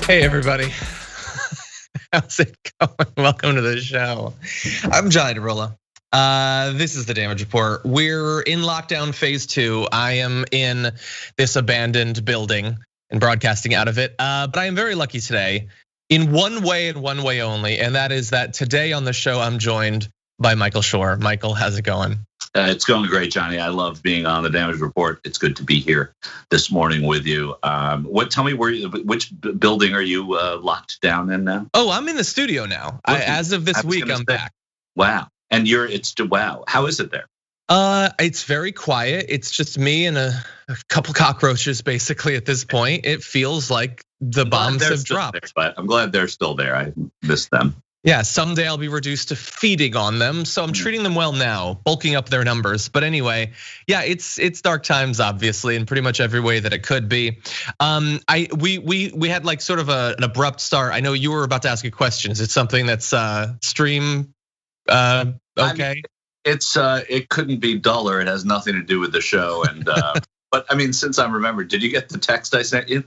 Hey everybody, how's it going? Welcome to the show. I'm Johnny DeRolla. This is the Damage Report. We're in lockdown phase 2. I am in this abandoned building and broadcasting out of it. But I am very lucky today in one way and one way only, and that is that today on the show I'm joined by Michael Shure. Michael, how's it going? It's going great, Johnny. I love being on the Damage Report. It's good to be here this morning with you. Tell me which building are you locked down in now? Oh, I'm in the studio now. As of this week, I'm back. Wow, and wow. How is it there? It's very quiet. It's just me and a couple cockroaches, basically. At this point, it feels like the bombs have dropped. There, but I'm glad they're still there. I missed them. Yeah, someday I'll be reduced to feeding on them, so I'm treating them well now, bulking up their numbers. But anyway, yeah, it's dark times, obviously, in pretty much every way that it could be. We had like sort of an abrupt start. I know you were about to ask a question. Is it something that's stream okay? I mean, it couldn't be duller. It has nothing to do with the show. And but I mean, since I'm remembered, did you get the text I sent you?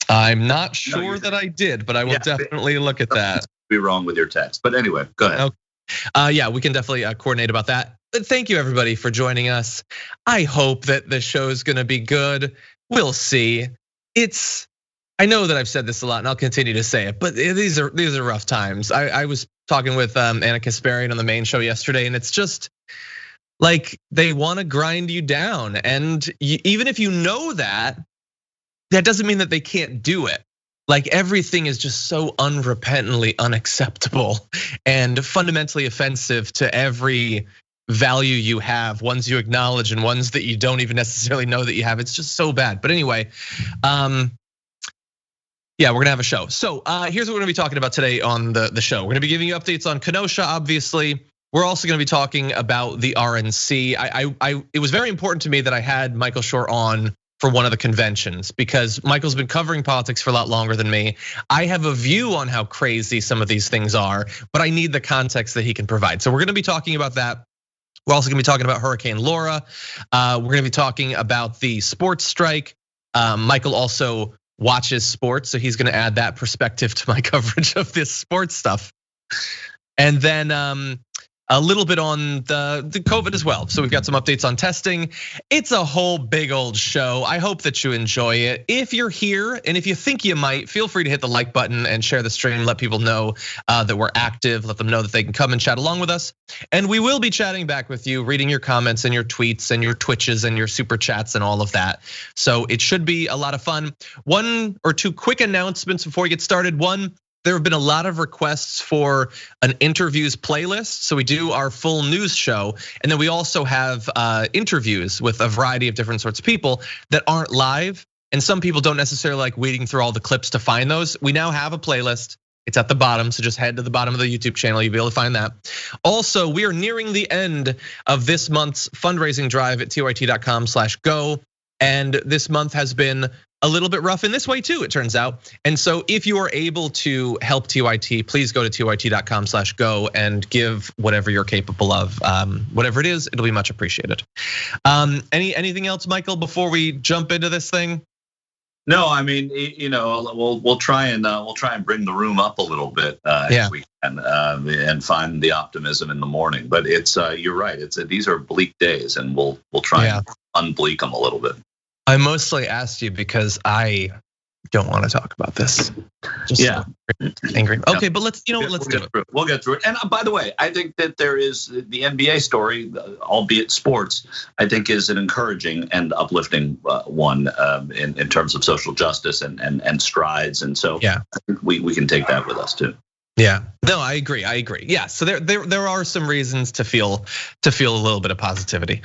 I'm not sure that I did, but I will definitely look at that. Be wrong with your text, but anyway, go ahead. Okay. Yeah, we can definitely coordinate about that. But thank you everybody for joining us. I hope that the show is going to be good. We'll see. I know that I've said this a lot, and I'll continue to say it, but these are rough times. I was talking with Anna Kasparian on the main show yesterday, and it's just like they want to grind you down, and even if you know that doesn't mean that they can't do it. Like everything is just so unrepentantly unacceptable and fundamentally offensive to every value you have, ones you acknowledge and ones that you don't even necessarily know that you have. It's just so bad. But anyway, yeah, we're gonna have a show. So here's what we're gonna be talking about today on the show. We're gonna be giving you updates on Kenosha, obviously. We're also gonna be talking about the RNC. It was very important to me that I had Michael Shure on for one of the conventions because Michael's been covering politics for a lot longer than me. I have a view on how crazy some of these things are, but I need the context that he can provide. So we're gonna be talking about that. We're also gonna be talking about Hurricane Laura. We're gonna be talking about the sports strike. Michael also watches sports, so he's gonna add that perspective to my coverage of this sports stuff. And then a little bit on the COVID as well. So we've got some updates on testing. It's a whole big old show. I hope that you enjoy it. If you're here and if you think you might, feel free to hit the like button and share the stream. Let people know that we're active. Let them know that they can come and chat along with us. And we will be chatting back with you, reading your comments and your tweets and your Twitches and your super chats and all of that. So it should be a lot of fun. One or two quick announcements before we get started. One, there have been a lot of requests for an interviews playlist. So we do our full news show. And then we also have interviews with a variety of different sorts of people that aren't live. And some people don't necessarily like wading through all the clips to find those. We now have a playlist. It's at the bottom, so just head to the bottom of the YouTube channel, you'll be able to find that. Also, we are nearing the end of this month's fundraising drive at tyt.com/go. And this month has been a little bit rough in this way too, it turns out. And so if you are able to help TYT, please go to tyt.com/go and give whatever you're capable of. Whatever it is, it'll be much appreciated. Anything else, Michael, before we jump into this thing? No, I mean, we'll try and bring the room up a little bit if we can, and find the optimism in the morning. But it's you're right. These are bleak days, and we'll try and unbleak them a little bit. I mostly asked you because I don't want to talk about this. Just angry. Okay, but let's do it. We'll get through it. And by the way, I think that there is the NBA story, albeit sports, I think is an encouraging and uplifting one in terms of social justice and strides. And so I think we can take that with us too. Yeah, no, I agree. Yeah, so there are some reasons to feel a little bit of positivity.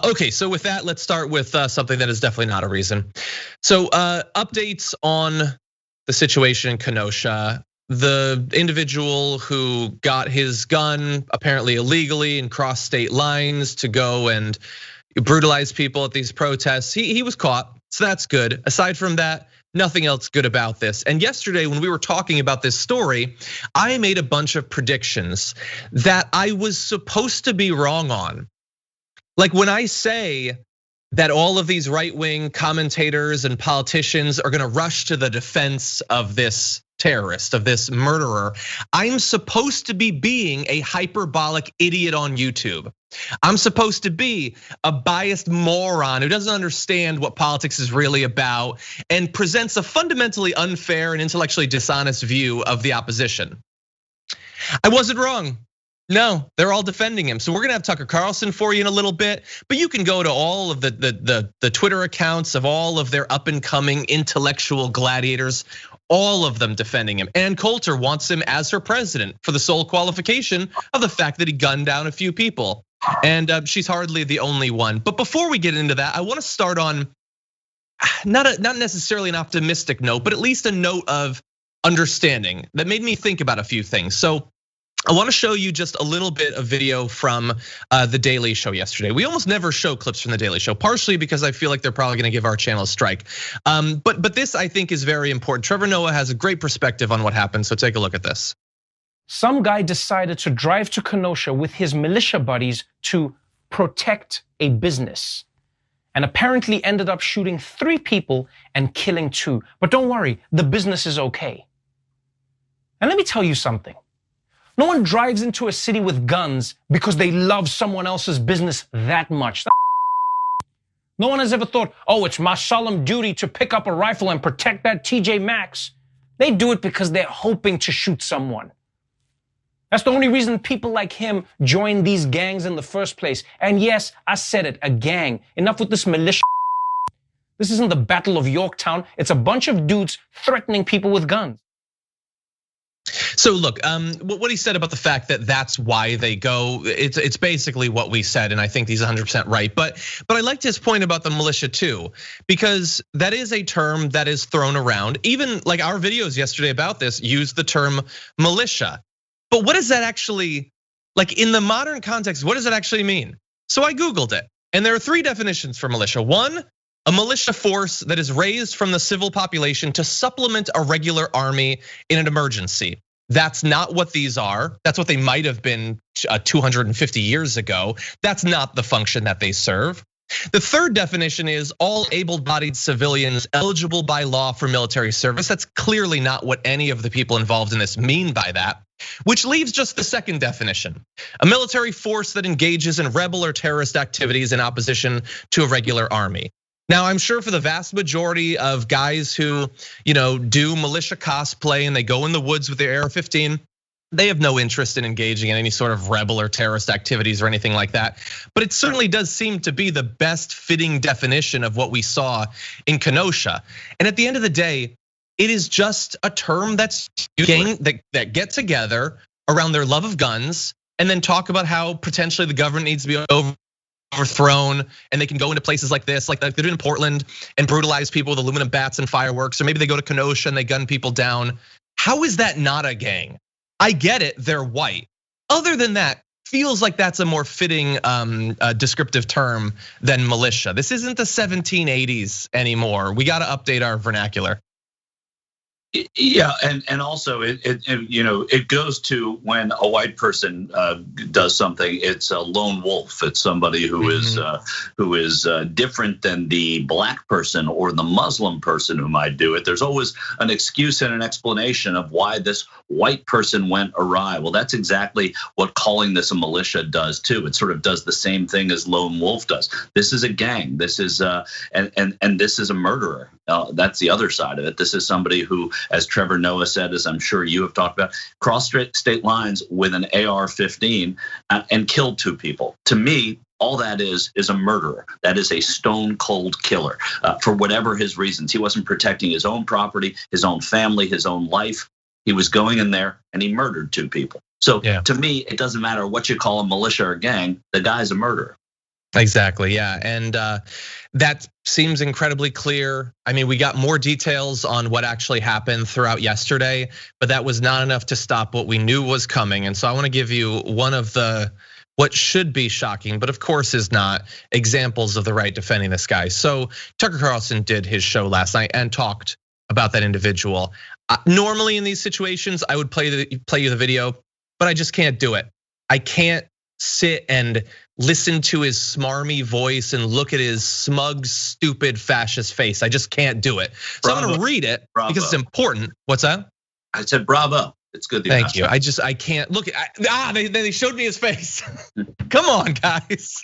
Okay, so with that, let's start with something that is definitely not a reason. So updates on the situation in Kenosha. The individual who got his gun apparently illegally and crossed state lines to go and brutalize people at these protests. He was caught, so that's good. Aside from that, nothing else good about this. And yesterday when we were talking about this story, I made a bunch of predictions that I was supposed to be wrong on. Like when I say that all of these right-wing commentators and politicians are gonna rush to the defense of this terrorist, of this murderer. I'm supposed to be being a hyperbolic idiot on YouTube. I'm supposed to be a biased moron who doesn't understand what politics is really about and presents a fundamentally unfair and intellectually dishonest view of the opposition. I wasn't wrong. No, they're all defending him. So we're gonna have Tucker Carlson for you in a little bit, but you can go to all of the Twitter accounts of all of their up and coming intellectual gladiators, all of them defending him. Ann Coulter wants him as her president for the sole qualification of the fact that he gunned down a few people. And she's hardly the only one. But before we get into that, I wanna start on not necessarily an optimistic note, but at least a note of understanding that made me think about a few things. So I want to show you just a little bit of video from the Daily Show yesterday. We almost never show clips from the Daily Show, partially because I feel like they're probably going to give our channel a strike. But this I think is very important. Trevor Noah has a great perspective on what happened, so take a look at this. Some guy decided to drive to Kenosha with his militia buddies to protect a business, and apparently ended up shooting 3 people and killing 2. But don't worry, the business is okay. And let me tell you something. No one drives into a city with guns because they love someone else's business that much. No one has ever thought, oh, it's my solemn duty to pick up a rifle and protect that TJ Maxx. They do it because they're hoping to shoot someone. That's the only reason people like him join these gangs in the first place. And yes, I said it, a gang. Enough with this militia. This isn't the Battle of Yorktown. It's a bunch of dudes threatening people with guns. So look, what he said about the fact that that's why they go, it's basically what we said, and I think he's 100% right. But I liked his point about the militia too, because that is a term that is thrown around. Even like our videos yesterday about this use the term militia. But what does that actually, like in the modern context, what does it actually mean? So I Googled it, and there are 3 definitions for militia. 1, a militia force that is raised from the civil population to supplement a regular army in an emergency. That's not what these are. That's what they might have been 250 years ago. That's not the function that they serve. The 3rd definition is all able-bodied civilians eligible by law for military service. That's clearly not what any of the people involved in this mean by that, which leaves just the 2nd definition. A military force that engages in rebel or terrorist activities in opposition to a regular army. Now, I'm sure for the vast majority of guys who, do militia cosplay and they go in the woods with their AR-15, they have no interest in engaging in any sort of rebel or terrorist activities or anything like that. But it certainly does seem to be the best fitting definition of what we saw in Kenosha. And at the end of the day, it is just a term that's that get together around their love of guns and then talk about how potentially the government needs to be overthrown, and they can go into places like this, like they're doing in Portland, and brutalize people with aluminum bats and fireworks, or maybe they go to Kenosha and they gun people down. How is that not a gang? I get it, they're white. Other than that, feels like that's a more fitting descriptive term than militia. This isn't the 1780s anymore. We got to update our vernacular. Yeah, and also it goes to when a white person does something. It's a lone wolf. It's somebody who is different than the black person or the Muslim person who might do it. There's always an excuse and an explanation of why this white person went awry. Well, that's exactly what calling this a militia does too. It sort of does the same thing as lone wolf does. This is a gang. This is and this is a murderer. That's the other side of it. This is somebody who, as Trevor Noah said, as I'm sure you have talked about, crossed state lines with an AR-15 and killed 2 people. To me, all that is a murderer. That is a stone cold killer for whatever his reasons. He wasn't protecting his own property, his own family, his own life. He was going in there and he murdered 2 people. So to me, it doesn't matter what you call a militia or gang, the guy's a murderer. Exactly, yeah, and that seems incredibly clear. I mean, we got more details on what actually happened throughout yesterday, but that was not enough to stop what we knew was coming. And so I want to give you one of what should be shocking, but of course is not, examples of the right defending this guy. So Tucker Carlson did his show last night and talked about that individual. Normally in these situations, I would play you the video, but I just can't do it. I can't sit and listen to his smarmy voice and look at his smug, stupid, fascist face. I just can't do it. So I'm gonna read it because it's important. What's that? I said bravo. It's good. Thank you. I can't look. They showed me his face. Come on, guys.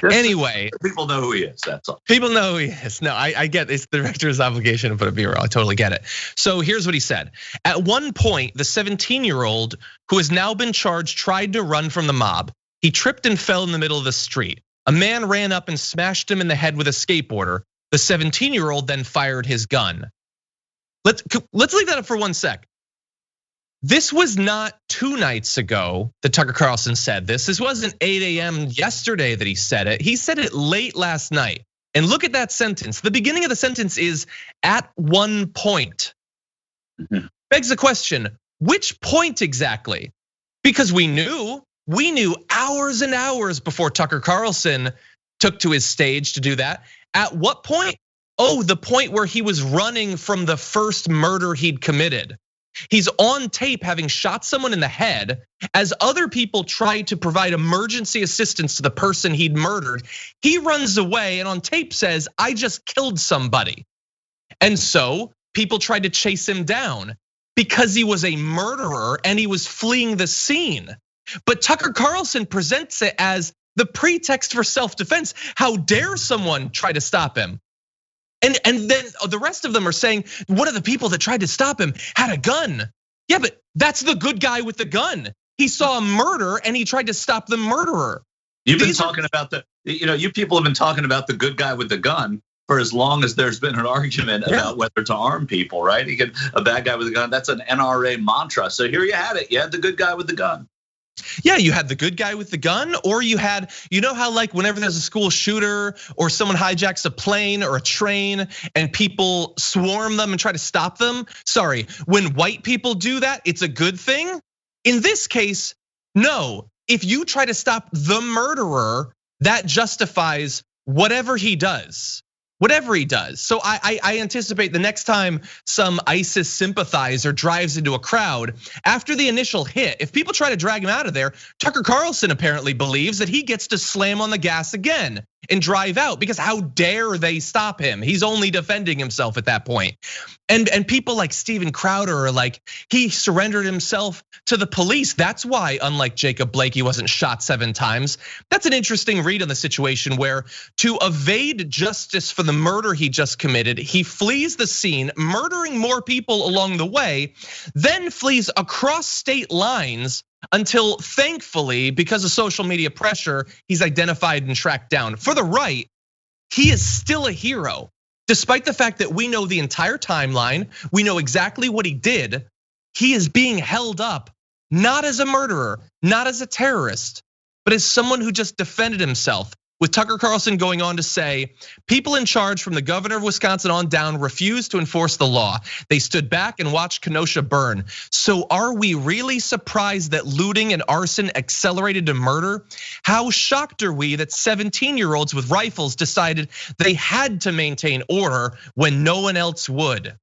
Anyway, people know who he is. That's all. People know who he is. No, I get it's the director's obligation to put a B-roll. I totally get it. So here's what he said. At one point, the 17-year-old who has now been charged tried to run from the mob. He tripped and fell in the middle of the street. A man ran up and smashed him in the head with a skateboarder. The 17-year-old then fired his gun. Let's leave that up for 1 sec. This was not 2 nights ago that Tucker Carlson said this. This wasn't 8 a.m. yesterday that he said it. He said it late last night. And look at that sentence. The beginning of the sentence is at one point. Begs the question, which point exactly? Because we knew hours and hours before Tucker Carlson took to his stage to do that. At what point? Oh, the point where he was running from the first murder he'd committed. He's on tape having shot someone in the head as other people try to provide emergency assistance to the person he'd murdered. He runs away and on tape says, I just killed somebody. And so people tried to chase him down because he was a murderer and he was fleeing the scene. But Tucker Carlson presents it as the pretext for self-defense. How dare someone try to stop him? And then the rest of them are saying, one of the people that tried to stop him had a gun. Yeah, but that's the good guy with the gun. He saw a murder and he tried to stop the murderer. You've been talking about you people have been talking about the good guy with the gun for as long as there's been an argument about whether to arm people, right? A bad guy with a gun, that's an NRA mantra. So here you had it. You had the good guy with the gun. Yeah, you had the good guy with the gun, or you had, you know how like whenever there's a school shooter or someone hijacks a plane or a train and people swarm them and try to stop them. Sorry, when white people do that, it's a good thing. In this case, no. If you try to stop the murderer, that justifies whatever he does. Whatever he does. So I anticipate the next time some ISIS sympathizer drives into a crowd, after the initial hit, if people try to drag him out of there, Tucker Carlson apparently believes that he gets to slam on the gas again and drive out, because how dare they stop him? He's only defending himself at that point. And people like Steven Crowder are like, he surrendered himself to the police. That's why, unlike Jacob Blake, he wasn't shot 7 times. That's an interesting read on the situation where, to evade justice for the murder he just committed, he flees the scene, murdering more people along the way, then flees across state lines until, thankfully, because of social media pressure, he's identified and tracked down. For the right, he is still a hero. Despite the fact that we know the entire timeline, we know exactly what he did, he is being held up, not as a murderer, not as a terrorist, but as someone who just defended himself. With Tucker Carlson going on to say, people in charge from the governor of Wisconsin on down refused to enforce the law. They stood back and watched Kenosha burn. So are we really surprised that looting and arson accelerated to murder? How shocked are we that 17-year-olds with rifles decided they had to maintain order when no one else would?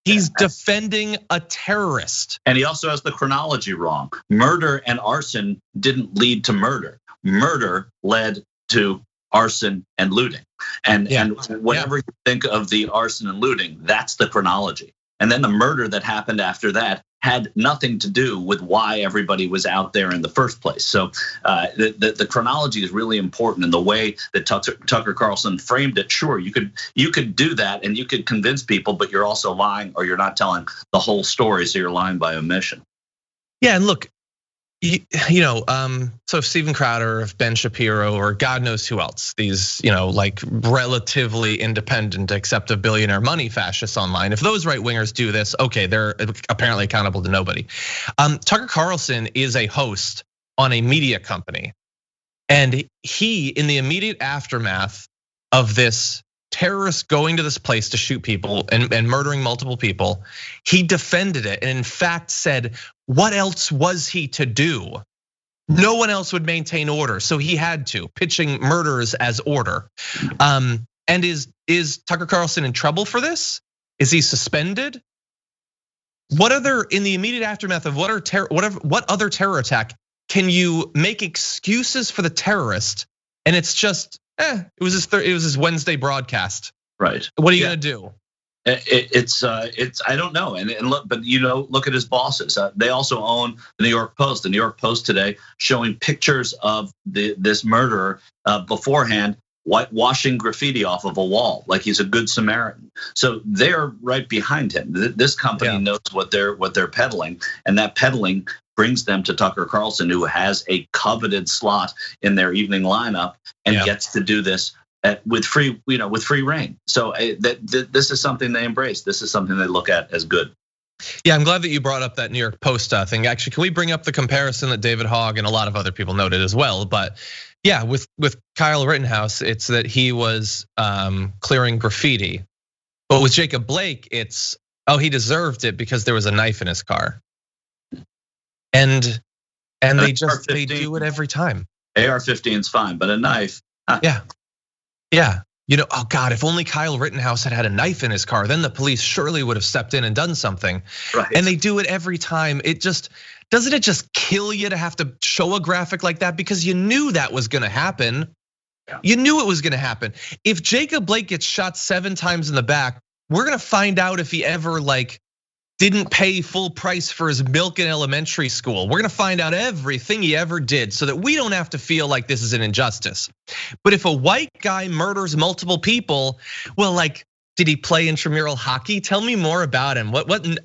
He's defending a terrorist. And he also has the chronology wrong. Murder and arson didn't lead to murder. Murder led to arson and looting. And whenever you think of the arson and looting, that's the chronology. And then the murder that happened after that had nothing to do with why everybody was out there in the first place. So the chronology is really important in the way that Tucker Carlson framed it. Sure, you could do that and you could convince people, but you're also lying, or you're not telling the whole story, so you're lying by omission. Yeah, and look, so if Steven Crowder, if Ben Shapiro, or God knows who else, these, like relatively independent, except of billionaire money fascists online, if those right wingers do this, okay, they're apparently accountable to nobody. Tucker Carlson is a host on a media company, and he, in the immediate aftermath of this terrorist going to this place to shoot people and murdering multiple people, he defended it and in fact said, what else was he to do? No one else would maintain order, so he had to, pitching murderers as order. And is Tucker Carlson in trouble for this? Is he suspended? What other, in the immediate aftermath of what other terror attack can you make excuses for the terrorist? And it's just, it was his Wednesday broadcast. Right. What are you gonna do? It's I don't know, and look, but look at his bosses. They also own the New York Post. The New York Post today showing pictures of this murderer beforehand, washing graffiti off of a wall like he's a good Samaritan. So they're right behind him. This company knows what they're peddling, and that peddling brings them to Tucker Carlson, who has a coveted slot in their evening lineup and gets to do this with free reign. So this is something they embrace. This is something they look at as good. Yeah, I'm glad that you brought up that New York Post thing. Actually, can we bring up the comparison that David Hogg and a lot of other people noted as well? But yeah, with Kyle Rittenhouse, it's that he was clearing graffiti. But with Jacob Blake, it's he deserved it because there was a knife in his car. And they do it every time. AR-15 is fine, but a knife. Yeah. Oh God, if only Kyle Rittenhouse had a knife in his car, then the police surely would have stepped in and done something. Right. And they do it every time. Doesn't it just kill you to have to show a graphic like that? Because you knew that was gonna happen. Yeah. You knew it was gonna happen. If Jacob Blake gets shot 7 times in the back, we're gonna find out if he ever didn't pay full price for his milk in elementary school. We're gonna find out everything he ever did so that we don't have to feel like this is an injustice. But if a white guy murders multiple people, well, did he play intramural hockey? Tell me more about him.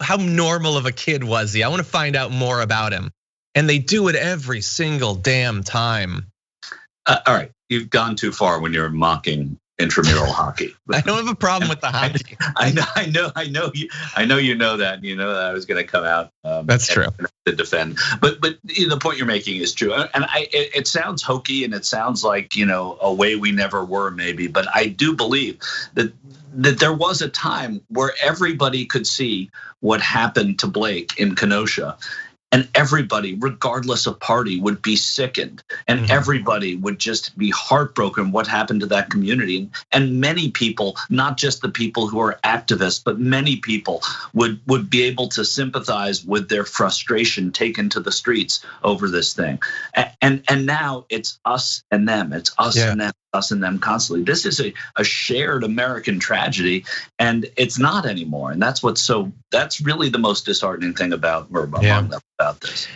How normal of a kid was he? I wanna find out more about him. And they do it every single damn time. All right, you've gone too far when you're mocking intramural hockey. I don't have a problem with the hockey. I know you know that. You know that I was going to come out. That's true. To defend, but the point you're making is true, and it sounds hokey and it sounds like a way we never were maybe, but I do believe that there was a time where everybody could see what happened to Blake in Kenosha. And everybody, regardless of party, would be sickened, and everybody would just be heartbroken what happened to that community. And many people, not just the people who are activists, but many people would be able to sympathize with their frustration taken to the streets over this thing. And now it's us and them. It's us and them. Us and them constantly. This is a shared American tragedy, and it's not anymore. And that's really the most disheartening thing about this.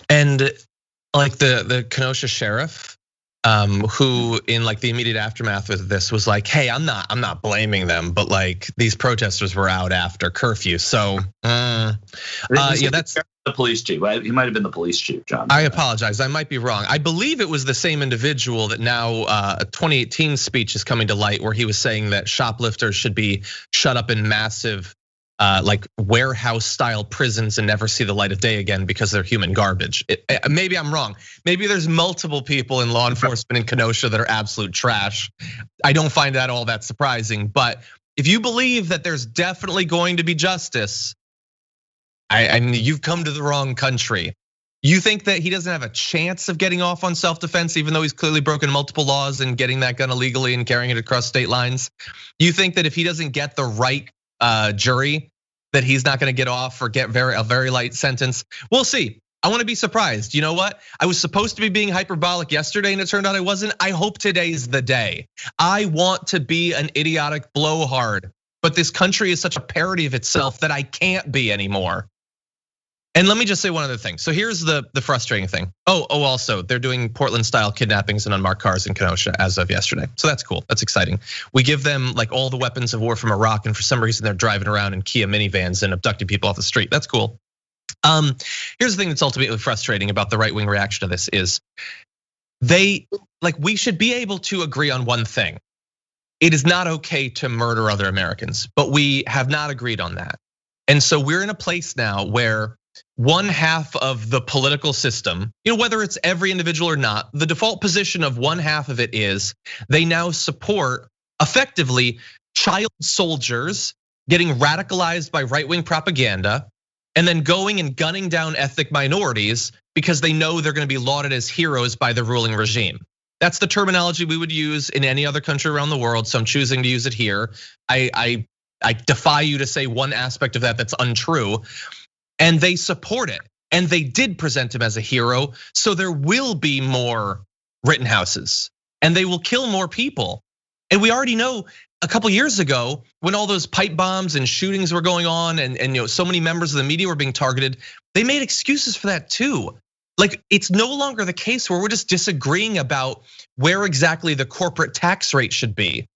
And the Kenosha sheriff, who in the immediate aftermath of this was like, hey, I'm not blaming them, but these protesters were out after curfew. So that's the police chief. He might have been the police chief, John. I apologize. I might be wrong. I believe it was the same individual that now a 2018 speech is coming to light where he was saying that shoplifters should be shut up in massive warehouse style prisons and never see the light of day again because they're human garbage. Maybe I'm wrong. Maybe there's multiple people in law enforcement in Kenosha that are absolute trash. I don't find that all that surprising, but if you believe that there's definitely going to be justice, I mean, you've come to the wrong country. You think that he doesn't have a chance of getting off on self-defense, even though he's clearly broken multiple laws and getting that gun illegally and carrying it across state lines? You think that if he doesn't get the right jury, that he's not gonna get off or get a very light sentence? We'll see. I wanna be surprised. You know what? I was supposed to be being hyperbolic yesterday and it turned out I wasn't. I hope today's the day. I want to be an idiotic blowhard, but this country is such a parody of itself that I can't be anymore. And let me just say one other thing. So here's the frustrating thing. Also, they're doing Portland-style kidnappings in unmarked cars in Kenosha as of yesterday. So that's cool. That's exciting. We give them all the weapons of war from Iraq, and for some reason they're driving around in Kia minivans and abducting people off the street. That's cool. Here's the thing that's ultimately frustrating about the right-wing reaction to this is we should be able to agree on one thing. It is not okay to murder other Americans, but we have not agreed on that. And so we're in a place now where one half of the political system, whether it's every individual or not, the default position of one half of it is they now support effectively child soldiers getting radicalized by right-wing propaganda and then going and gunning down ethnic minorities because they know they're gonna be lauded as heroes by the ruling regime. That's the terminology we would use in any other country around the world, so I'm choosing to use it here. I defy you to say one aspect of that that's untrue. And they support it. and they did present him as a hero. So there will be more Rittenhouses, and they will kill more people. And we already know a couple years ago when all those pipe bombs and shootings were going on, and so many members of the media were being targeted, they made excuses for that too. Like, it's no longer the case where we're just disagreeing about where exactly the corporate tax rate should be.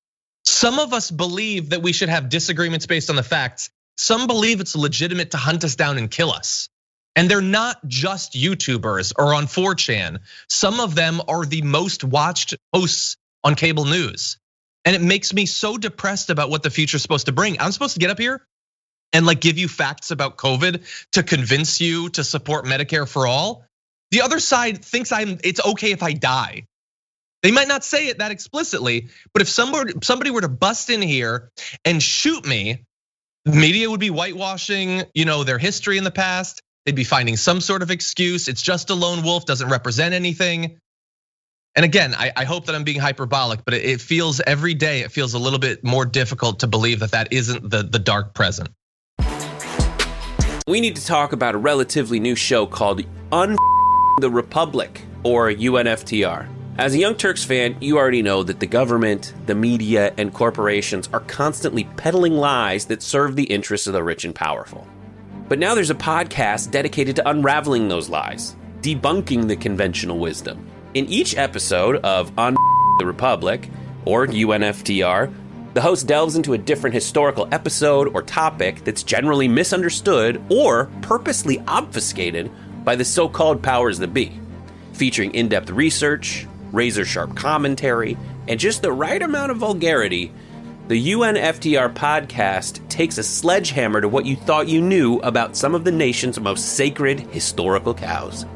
Some of us believe that we should have disagreements based on the facts. Some believe it's legitimate to hunt us down and kill us. And they're not just YouTubers or on 4chan. Some of them are the most watched hosts on cable news. And it makes me so depressed about what the future's supposed to bring. I'm supposed to get up here and like give you facts about COVID to convince you to support Medicare for all. The other side thinks it's okay if I die. They might not say it that explicitly, but if somebody were to bust in here and shoot me, the media would be whitewashing, their history in the past. They'd be finding some sort of excuse. It's just a lone wolf, doesn't represent anything. And again, I hope that I'm being hyperbolic, but it feels every day, it feels a little bit more difficult to believe that isn't the dark present. We need to talk about a relatively new show called the Republic, or UNFTR. As a Young Turks fan, you already know that the government, the media, and corporations are constantly peddling lies that serve the interests of the rich and powerful. But now there's a podcast dedicated to unraveling those lies, debunking the conventional wisdom. In each episode of the Republic, or UNFTR, the host delves into a different historical episode or topic that's generally misunderstood or purposely obfuscated by the so-called powers that be, featuring in-depth research, razor-sharp commentary, and just the right amount of vulgarity. The UNFTR podcast takes a sledgehammer to what you thought you knew about some of the nation's most sacred historical cows.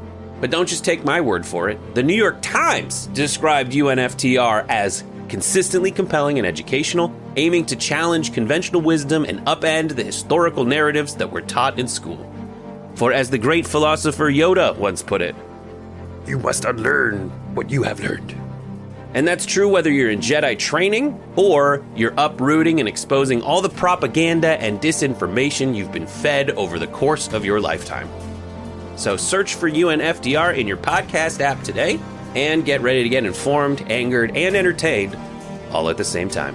But don't just take my word for it. The New York Times described UNFTR as consistently compelling and educational, aiming to challenge conventional wisdom and upend the historical narratives that were taught in school. For as the great philosopher Yoda once put it, you must unlearn what you have learned. And that's true whether you're in Jedi training or you're uprooting and exposing all the propaganda and disinformation you've been fed over the course of your lifetime. So search for UNFTR in your podcast app today and get ready to get informed, angered, and entertained all at the same time.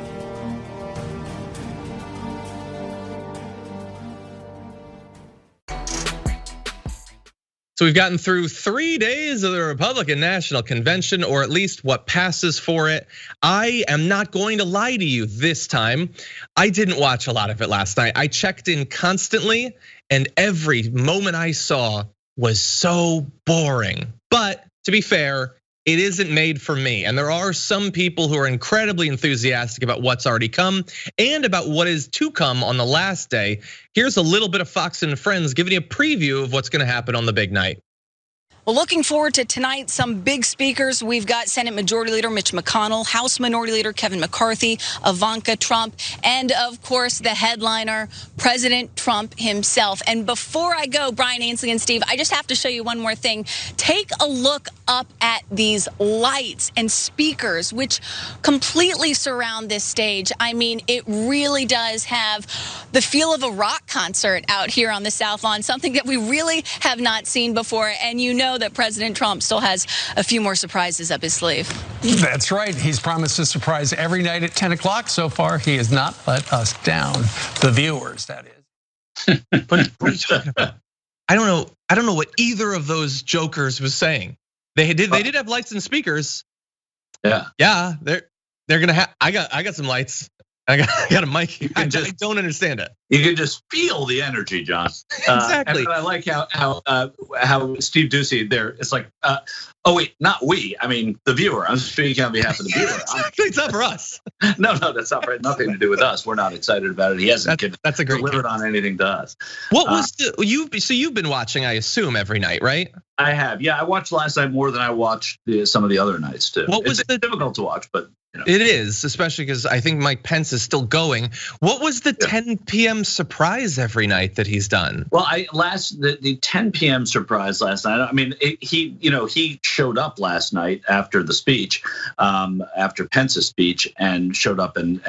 So we've gotten through 3 days of the Republican National Convention, or at least what passes for it. I am not going to lie to you this time. I didn't watch a lot of it last night. I checked in constantly, and every moment I saw was so boring. But to be fair, it isn't made for me. And there are some people who are incredibly enthusiastic about what's already come and about what is to come on the last day. Here's a little bit of Fox and Friends giving you a preview of what's gonna happen on the big night. Well, looking forward to tonight, some big speakers. We've got Senate Majority Leader Mitch McConnell, House Minority Leader Kevin McCarthy, Ivanka Trump, and of course, the headliner, President Trump himself. And before I go, Brian, Ainsley, and Steve, I just have to show you one more thing. Take a look up at these lights and speakers, which completely surround this stage. I mean, it really does have the feel of a rock concert out here on the South Lawn, something that we really have not seen before. And you know that President Trump still has a few more surprises up his sleeve. That's right. He's promised a surprise every night at 10 o'clock. So far, he has not let us down. The viewers, that is. What are you talking about? I don't know what either of those jokers was saying. They did have lights and speakers. Yeah, they're gonna have. I got some lights. I got a mic here. I don't understand it. You can just feel the energy, John. Exactly. And I like how Steve Ducey there. It's like, oh wait, not we. I mean the viewer. I'm speaking on behalf of the viewer. It's not for us. No, that's not right. Nothing to do with us. We're not excited about it. He hasn't that's a great delivered on anything to us. What was you've been watching? I assume every night, right? I have. Yeah, I watched last night more than I watched some of the other nights too. What was it's difficult to watch, but. It is, especially because I think Mike Pence is still going. What was the 10 p.m. surprise every night that he's done? Well, the 10 p.m. surprise last night. I mean, he showed up last night after the speech, after Pence's speech, and showed up and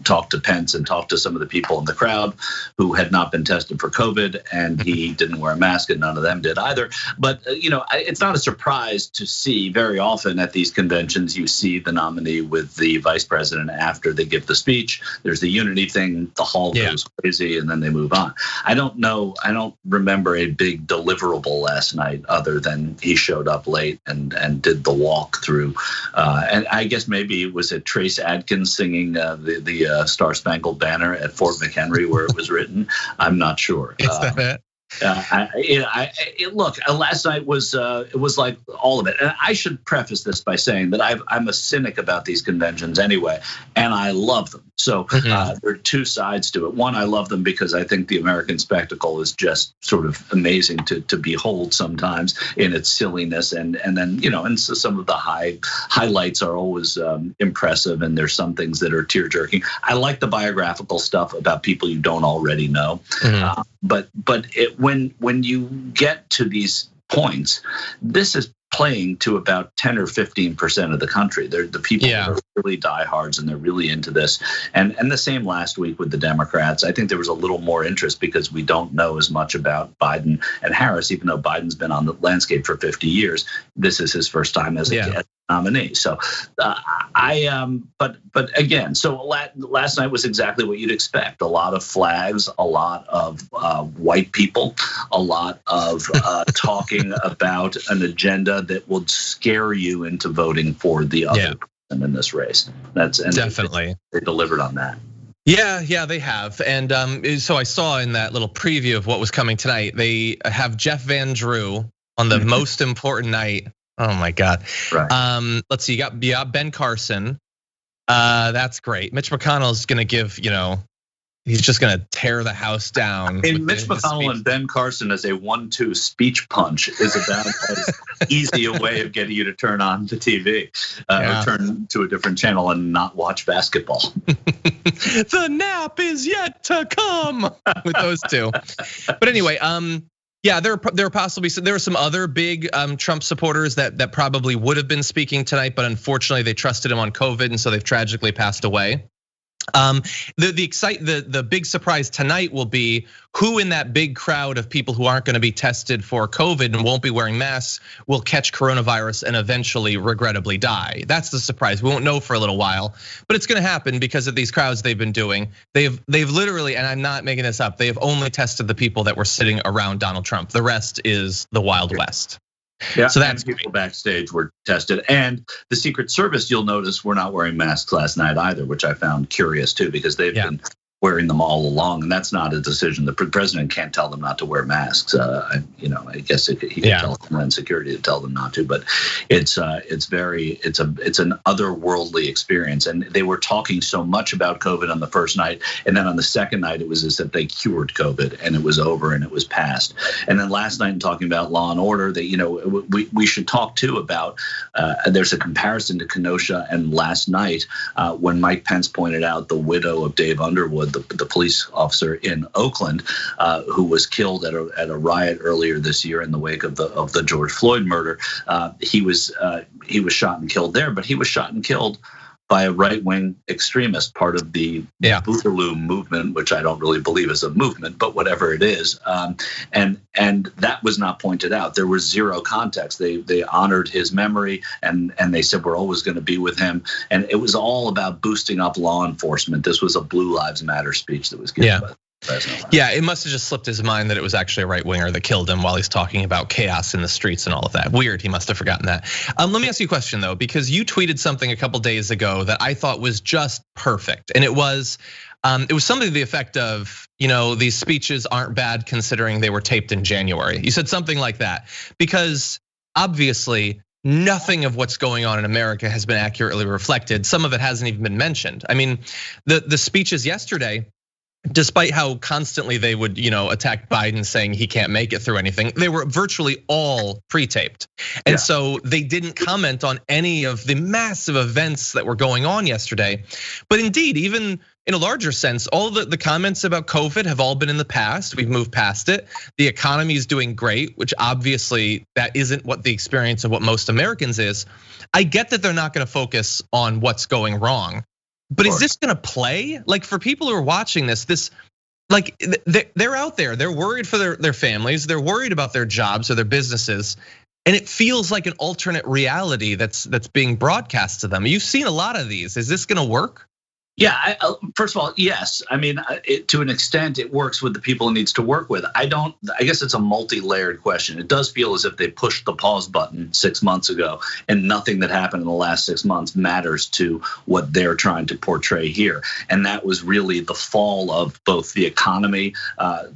talked to Pence and talked to some of the people in the crowd who had not been tested for COVID, and he didn't wear a mask, and none of them did either. But it's not a surprise to see very often at these conventions you see the nominee with the vice president after they give the speech. There's the unity thing, the hall goes crazy, and then they move on. I don't remember a big deliverable last night other than he showed up late and did the walk through. And I guess maybe it was Trace Adkins singing the Star Spangled Banner at Fort McHenry where it was written. I'm not sure. Is that it? Look, last night was like all of it, and I should preface this by saying that I'm a cynic about these conventions anyway, and I love them. So there are two sides to it. One, I love them because I think the American spectacle is just sort of amazing to behold sometimes in its silliness, and then and so some of the highlights are always impressive, and there's some things that are tear jerking. I like the biographical stuff about people you don't already know, but when you get to these points, this is playing to about 10 or 15% of the country. They're the people that are really diehards, and they're really into this. And the same last week with the Democrats. I think there was a little more interest because we don't know as much about Biden and Harris, even though Biden's been on the landscape for 50 years. This is his first time as a nominee. So but again, so last night was exactly what you'd expect. A lot of flags, a lot of white people, a lot of talking about an agenda that would scare you into voting for the other person in this race. Definitely they delivered on that. Yeah, they have. And so I saw in that little preview of what was coming tonight, they have Jeff Van Drew on the most important night. Oh my God. Right. Let's see, you got Ben Carson. That's great. Mitch McConnell's gonna give, he's just gonna tear the house down. And Mitch McConnell and Ben Carson as a 1-2 speech punch is about as easy a way of getting you to turn on the TV or turn to a different channel and not watch basketball. The nap is yet to come with those two. But anyway, there were some other big Trump supporters that probably would have been speaking tonight, but unfortunately they trusted him on COVID, and so they've tragically passed away. The big surprise tonight will be who in that big crowd of people who aren't going to be tested for COVID and won't be wearing masks will catch coronavirus and eventually regrettably die. That's the surprise. We won't know for a little while, but it's going to happen because of these crowds they've been doing. They've literally, and I'm not making this up, they have only tested the people that were sitting around Donald Trump. The rest is the Wild West. Yeah, so that's people backstage were tested, and the Secret Service, you'll notice, were not wearing masks last night either, which I found curious too, because they've been wearing them all along, and that's not a decision. The president can't tell them not to wear masks. I guess he can tell Homeland Security to tell them not to, but it's an otherworldly experience. And they were talking so much about COVID on the first night, and then on the second night it was as if they cured COVID and it was over and it was past. And then last night, in talking about law and order, that we should talk too about. There's a comparison to Kenosha and last night when Mike Pence pointed out the widow of Dave Underwood, the police officer in Oakland, who was killed at a riot earlier this year in the wake of the George Floyd murder. He was shot and killed there, but he was shot and killed by a right-wing extremist, part of the Boogaloo movement, which I don't really believe is a movement, but whatever it is. And that was not pointed out. There was zero context. They honored his memory, and they said we're always going to be with him. And it was all about boosting up law enforcement. This was a Blue Lives Matter speech that was given by the president. Yeah, it must have just slipped his mind that it was actually a right winger that killed him while he's talking about chaos in the streets and all of that. Weird, he must have forgotten that. Let me ask you a question though, because you tweeted something a couple days ago that I thought was just perfect, and it was something to the effect of, these speeches aren't bad considering they were taped in January. You said something like that because obviously nothing of what's going on in America has been accurately reflected. Some of it hasn't even been mentioned. I mean, the speeches yesterday, despite how constantly they would, attack Biden saying he can't make it through anything, they were virtually all pre-taped. And so they didn't comment on any of the massive events that were going on yesterday. But indeed, even in a larger sense, all the comments about COVID have all been in the past. We've moved past it. The economy is doing great, which obviously that isn't what the experience of what most Americans is. I get that they're not gonna focus on what's going wrong, but is this gonna play? Like, for people who are watching this, like, they're out there, they're worried for their families, they're worried about their jobs or their businesses. And it feels like an alternate reality that's being broadcast to them. You've seen a lot of these. Is this gonna work? Yeah, first of all, yes. I mean, to an extent, it works with the people it needs to work with. I guess it's a multi-layered question. It does feel as if they pushed the pause button 6 months ago, and nothing that happened in the last 6 months matters to what they're trying to portray here. And that was really the fall of both the economy,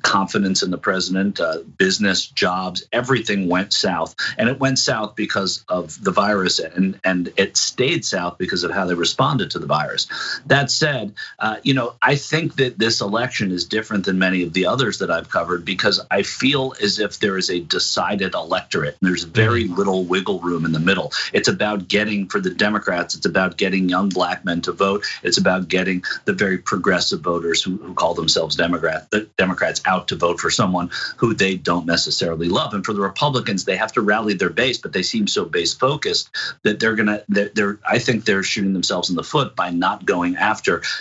confidence in the president, business, jobs, everything went south. And it went south because of the virus, and it stayed south because of how they responded to the virus. That said, I think that this election is different than many of the others that I've covered, because I feel as if there is a decided electorate and there's very little wiggle room in the middle. It's about getting, for the Democrats, it's about getting young black men to vote. It's about getting the very progressive voters who call themselves Democrats out to vote for someone who they don't necessarily love. And for the Republicans, they have to rally their base, but they seem so base focused that I think they're shooting themselves in the foot by not going after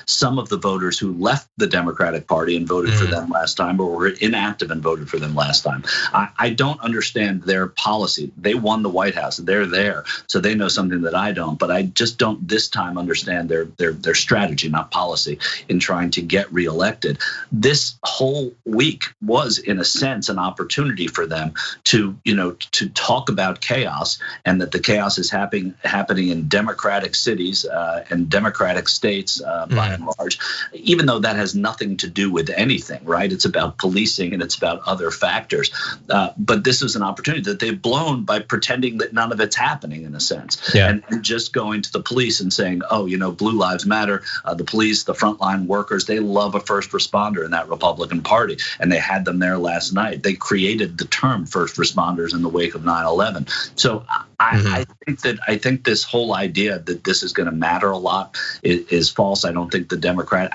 some of the voters who left the Democratic Party and voted for them last time, or were inactive and voted for them last time. I don't understand their policy. They won the White House. They're there, so they know something that I don't. But I just don't this time understand their strategy, not policy, in trying to get reelected. This whole week was, in a sense, an opportunity for them to talk about chaos, and that the chaos is happening in Democratic cities and Democratic states. By and large, even though that has nothing to do with anything, right? It's about policing and it's about other factors. But this is an opportunity that they've blown by pretending that none of it's happening, in a sense. And just going to the police and saying, oh, Blue Lives Matter, the police, the frontline workers, they love a first responder in that Republican Party. And they had them there last night. They created the term first responders in the wake of 9/11. So I think this whole idea that this is going to matter a lot is false. I don't think the Democrat,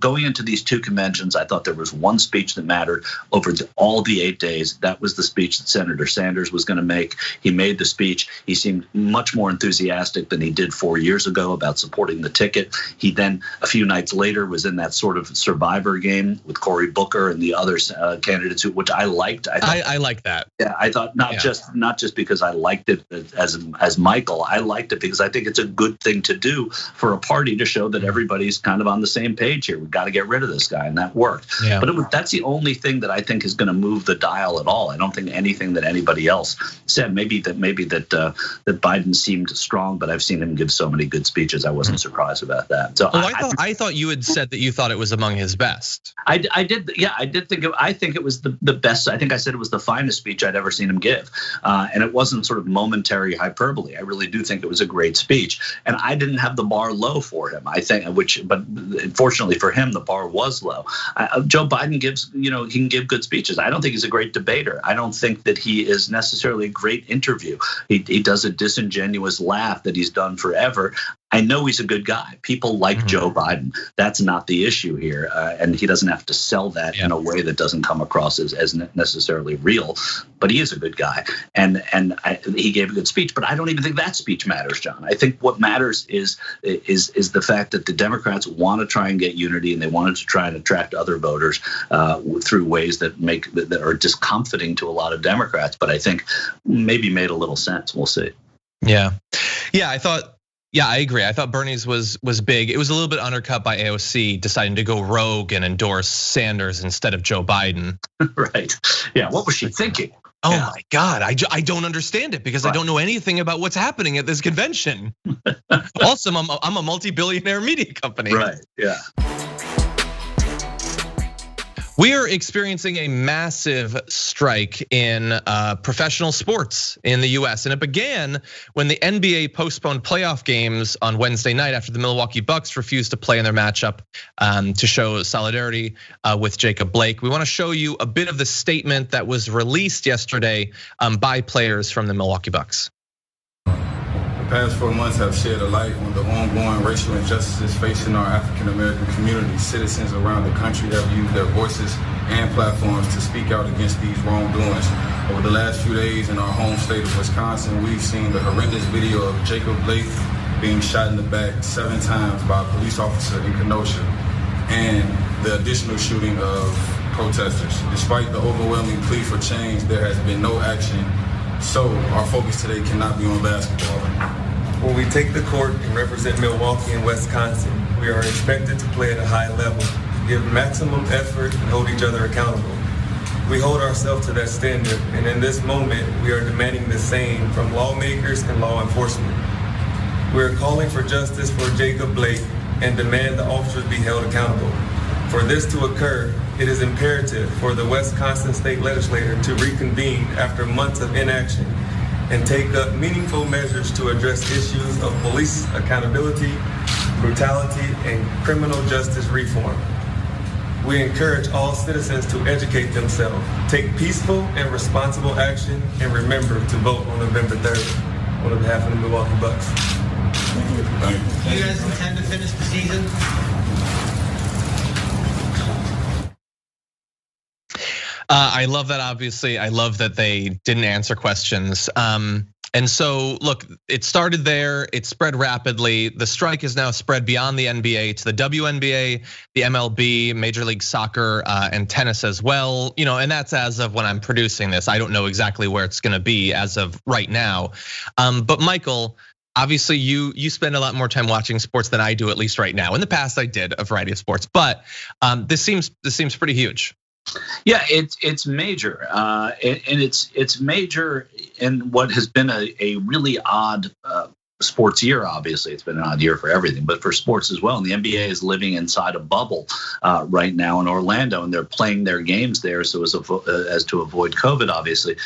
going into these two conventions, I thought there was one speech that mattered over all the 8 days. That was the speech that Senator Sanders was going to make. He made the speech. He seemed much more enthusiastic than he did 4 years ago about supporting the ticket. He then, a few nights later, was in that sort of survivor game with Cory Booker and the other candidates, which I liked. I like that. Yeah, I thought not just because I liked it as Michael. I liked it because I think it's a good thing to do for a party to show that everybody's kind of on the same page here. We've got to get rid of this guy, and that worked. But that's the only thing that I think is going to move the dial at all. I don't think anything that anybody else said. Maybe that Biden seemed strong, but I've seen him give so many good speeches. I wasn't surprised about that. So I thought you had said that you thought it was among his best. I did. Yeah, I did think. I think it was the best. I think I said it was the finest speech I'd ever seen him give, and it wasn't sort of momentary hyperbole. I really do think it was a great speech, and I didn't have the bar low for him. I think, but fortunately for him, the bar was low. Joe Biden gives, he can give good speeches. I don't think he's a great debater. I don't think that he is necessarily a great interview. He does a disingenuous laugh that he's done forever. I know he's a good guy. People like Joe Biden. That's not the issue here. And he doesn't have to sell that in a way that doesn't come across as necessarily real. But he is a good guy. And he gave a good speech. But I don't even think that speech matters, John. I think what matters is the fact that the Democrats want to try and get unity, and they wanted to try and attract other voters through ways that are discomfiting to a lot of Democrats. But I think maybe made a little sense. We'll see. Yeah, I agree. I thought Bernie's was big. It was a little bit undercut by AOC deciding to go rogue and endorse Sanders instead of Joe Biden. Right. Yeah. What was she thinking? Oh my God, I don't understand it because I don't know anything about what's happening at this convention. Also, I'm a multi-billionaire media company. Right. Yeah. We are experiencing a massive strike in professional sports in the US. And it began when the NBA postponed playoff games on Wednesday night after the Milwaukee Bucks refused to play in their matchup to show solidarity with Jacob Blake. We want to show you a bit of the statement that was released yesterday by players from the Milwaukee Bucks. The past 4 months have shed a light on the ongoing racial injustices facing our African American community. Citizens around the country have used their voices and platforms to speak out against these wrongdoings. Over the last few days in our home state of Wisconsin, we've seen the horrendous video of Jacob Blake being shot in the back 7 times by a police officer in Kenosha, and the additional shooting of protesters. Despite the overwhelming plea for change, there has been no action. So our focus today cannot be on basketball. When we take the court and represent Milwaukee and Wisconsin, we are expected to play at a high level, give maximum effort, and hold each other accountable. We hold ourselves to that standard, and in this moment, we are demanding the same from lawmakers and law enforcement. We are calling for justice for Jacob Blake and demand the officers be held accountable. For this to occur, it is imperative for the Wisconsin State Legislature to reconvene after months of inaction and take up meaningful measures to address issues of police accountability, brutality, and criminal justice reform. We encourage all citizens to educate themselves, take peaceful and responsible action, and remember to vote on November 3rd on behalf of the Milwaukee Bucks. Do you guys intend to finish the season? I love that, obviously. I love that they didn't answer questions. And so, look, it started there, it spread rapidly. The strike is now spread beyond the NBA to the WNBA, the MLB, Major League Soccer, and tennis as well. And that's as of when I'm producing this. I don't know exactly where it's gonna be as of right now. But Michael, obviously you spend a lot more time watching sports than I do, at least right now. In the past, I did a variety of sports, but this seems pretty huge. Yeah, it's major, and it's major in what has been a really odd sports year. Obviously, it's been an odd year for everything, but for sports as well. And the NBA is living inside a bubble right now in Orlando, and they're playing their games there so as to avoid COVID, obviously.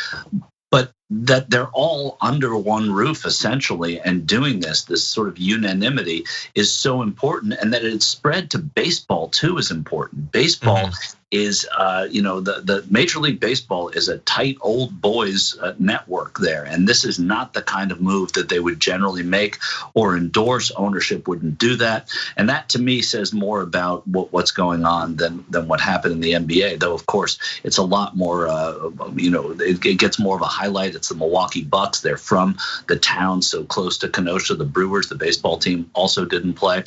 But that they're all under one roof essentially, and doing this sort of unanimity is so important, and that it's spread to baseball too is important. Baseball is, the Major League Baseball is a tight old boys network there, and this is not the kind of move that they would generally make or endorse. Ownership wouldn't do that, and that to me says more about what's going on than what happened in the NBA. Though of course it's a lot more, it gets more of a highlight. It's the Milwaukee Bucks. They're from the town so close to Kenosha. The Brewers, the baseball team, also didn't play.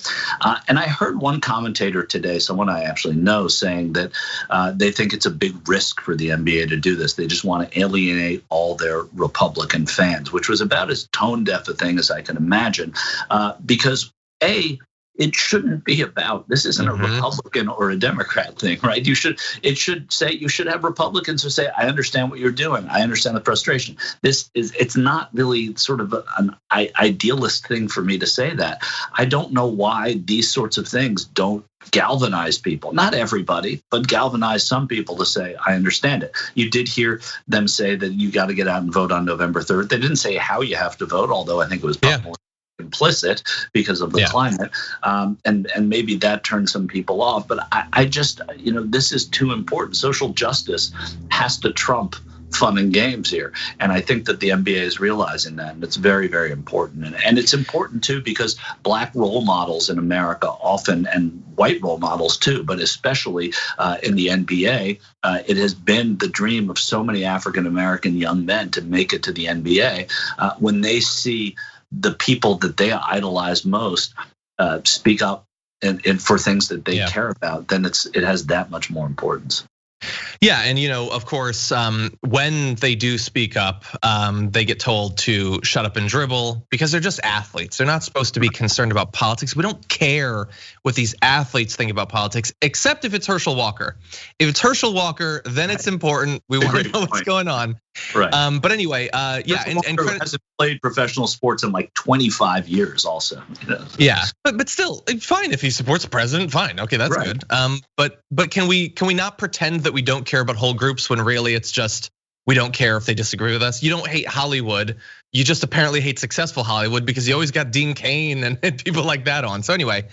And I heard one commentator today, someone I actually know, saying that they think it's a big risk for the NBA to do this. They just want to alienate all their Republican fans, which was about as tone deaf a thing as I can imagine. Because it shouldn't be about, this isn't a Republican or a Democrat thing, right? You should have Republicans who say, I understand what you're doing. I understand the frustration. It's not really sort of an idealist thing for me to say that. I don't know why these sorts of things don't galvanize people. Not everybody, but galvanize some people to say, I understand it. You did hear them say that you got to get out and vote on November 3rd. They didn't say how you have to vote, although I think it was probably implicit because of the climate, and maybe that turned some people off. But I just, this is too important. Social justice has to trump fun and games here, and I think that the NBA is realizing that, and it's very, very important. And it's important too because Black role models in America often, and white role models too, but especially in the NBA, it has been the dream of so many African American young men to make it to the NBA. When they see the people that they idolize most speak up and for things that they care about, then it has that much more importance. Yeah, and of course, when they do speak up, they get told to shut up and dribble because they're just athletes. They're not supposed to be concerned about politics. We don't care what these athletes think about politics, except if it's Herschel Walker. If it's Herschel Walker, then it's important. We want to know what's going on. Right. But anyway, yeah, and credit hasn't played professional sports in like 25 years, also. Yeah, but still, fine if he supports the president. Fine, okay, that's good. But can we not pretend that we don't care about whole groups when really it's just we don't care if they disagree with us? You don't hate Hollywood. You just apparently hate successful Hollywood because you always got Dean Cain and people like that on. So anyway,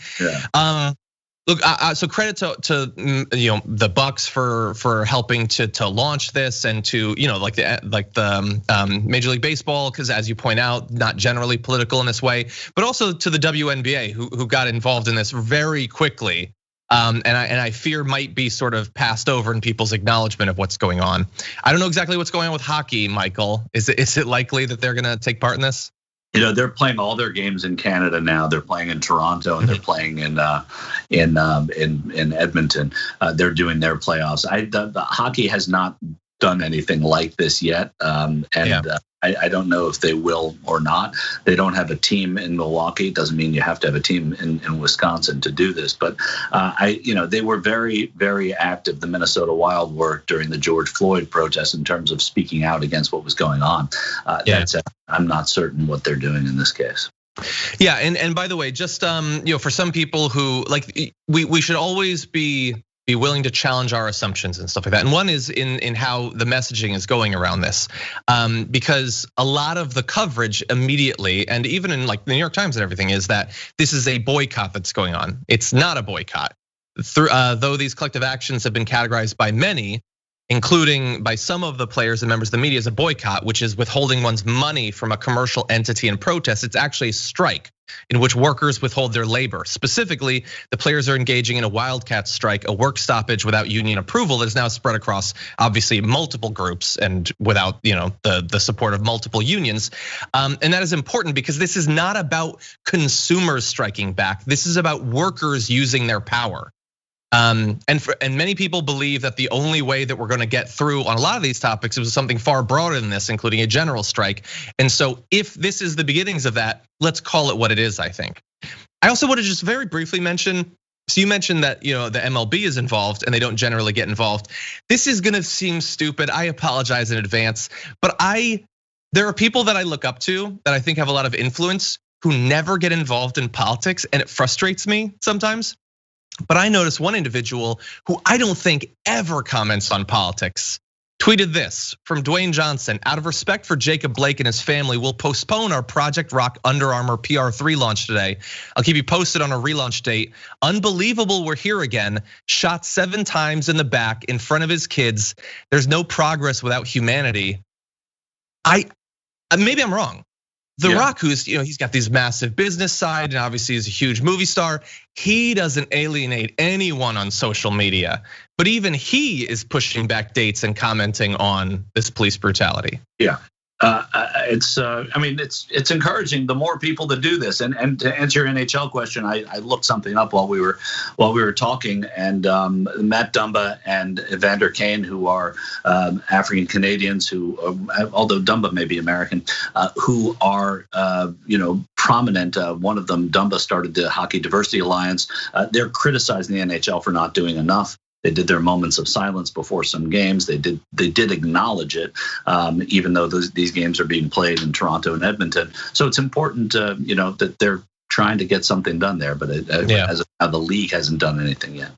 look, so credit to the Bucks for helping to launch this and to like the Major League Baseball, because as you point out, not generally political in this way, but also to the WNBA who got involved in this very quickly. And I fear might be sort of passed over in people's acknowledgement of what's going on. I don't know exactly what's going on with hockey, Michael. Is it likely that they're going to take part in this? They're playing all their games in Canada now. They're playing in Toronto and they're playing in Edmonton. They're doing their playoffs. The hockey has not done anything like this yet, I don't know if they will or not. They don't have a team in Milwaukee. It doesn't mean you have to have a team in Wisconsin to do this. But they were very, very active. The Minnesota Wild were during the George Floyd protests in terms of speaking out against what was going on. I'm not certain what they're doing in this case. Yeah, and by the way, just for some people who we should always be willing to challenge our assumptions and stuff like that. And one is in how the messaging is going around this, because a lot of the coverage immediately, and even in like the New York Times and everything, is that this is a boycott that's going on. It's not a boycott. Though these collective actions have been categorized by many, including by some of the players and members of the media, as a boycott, which is withholding one's money from a commercial entity in protest. It's actually a strike in which workers withhold their labor. Specifically, the players are engaging in a wildcat strike, a work stoppage without union approval that is now spread across obviously multiple groups and without the support of multiple unions. And that is important because this is not about consumers striking back. This is about workers using their power. And many people believe that the only way that we're going to get through on a lot of these topics is something far broader than this, including a general strike. And so if this is the beginnings of that, let's call it what it is, I think. I also want to just very briefly mention, so you mentioned that the MLB is involved and they don't generally get involved. This is going to seem stupid. I apologize in advance, but there are people that I look up to that I think have a lot of influence who never get involved in politics, and it frustrates me sometimes. But I noticed one individual who I don't think ever comments on politics tweeted this from Dwayne Johnson: out of respect for Jacob Blake and his family, we'll postpone our Project Rock Under Armour PR3 launch today. I'll keep you posted on a relaunch date. Unbelievable, we're here again. Shot 7 times in the back in front of his kids. There's no progress without humanity. Maybe I'm wrong. The Rock, who's he's got this massive business side and obviously is a huge movie star. He doesn't alienate anyone on social media, but even he is pushing back dates and commenting on this police brutality. Yeah. It's encouraging the more people that do this. And to answer your NHL question, I looked something up while we were talking, and Matt Dumba and Evander Kane, who are African Canadians, who although Dumba may be American, who are prominent. One of them, Dumba, started the Hockey Diversity Alliance. They're criticizing the NHL for not doing enough. They did their moments of silence before some games. They did acknowledge it, even though these games are being played in Toronto and Edmonton. So it's important, that they're trying to get something done there. But as of now, the league hasn't done anything yet.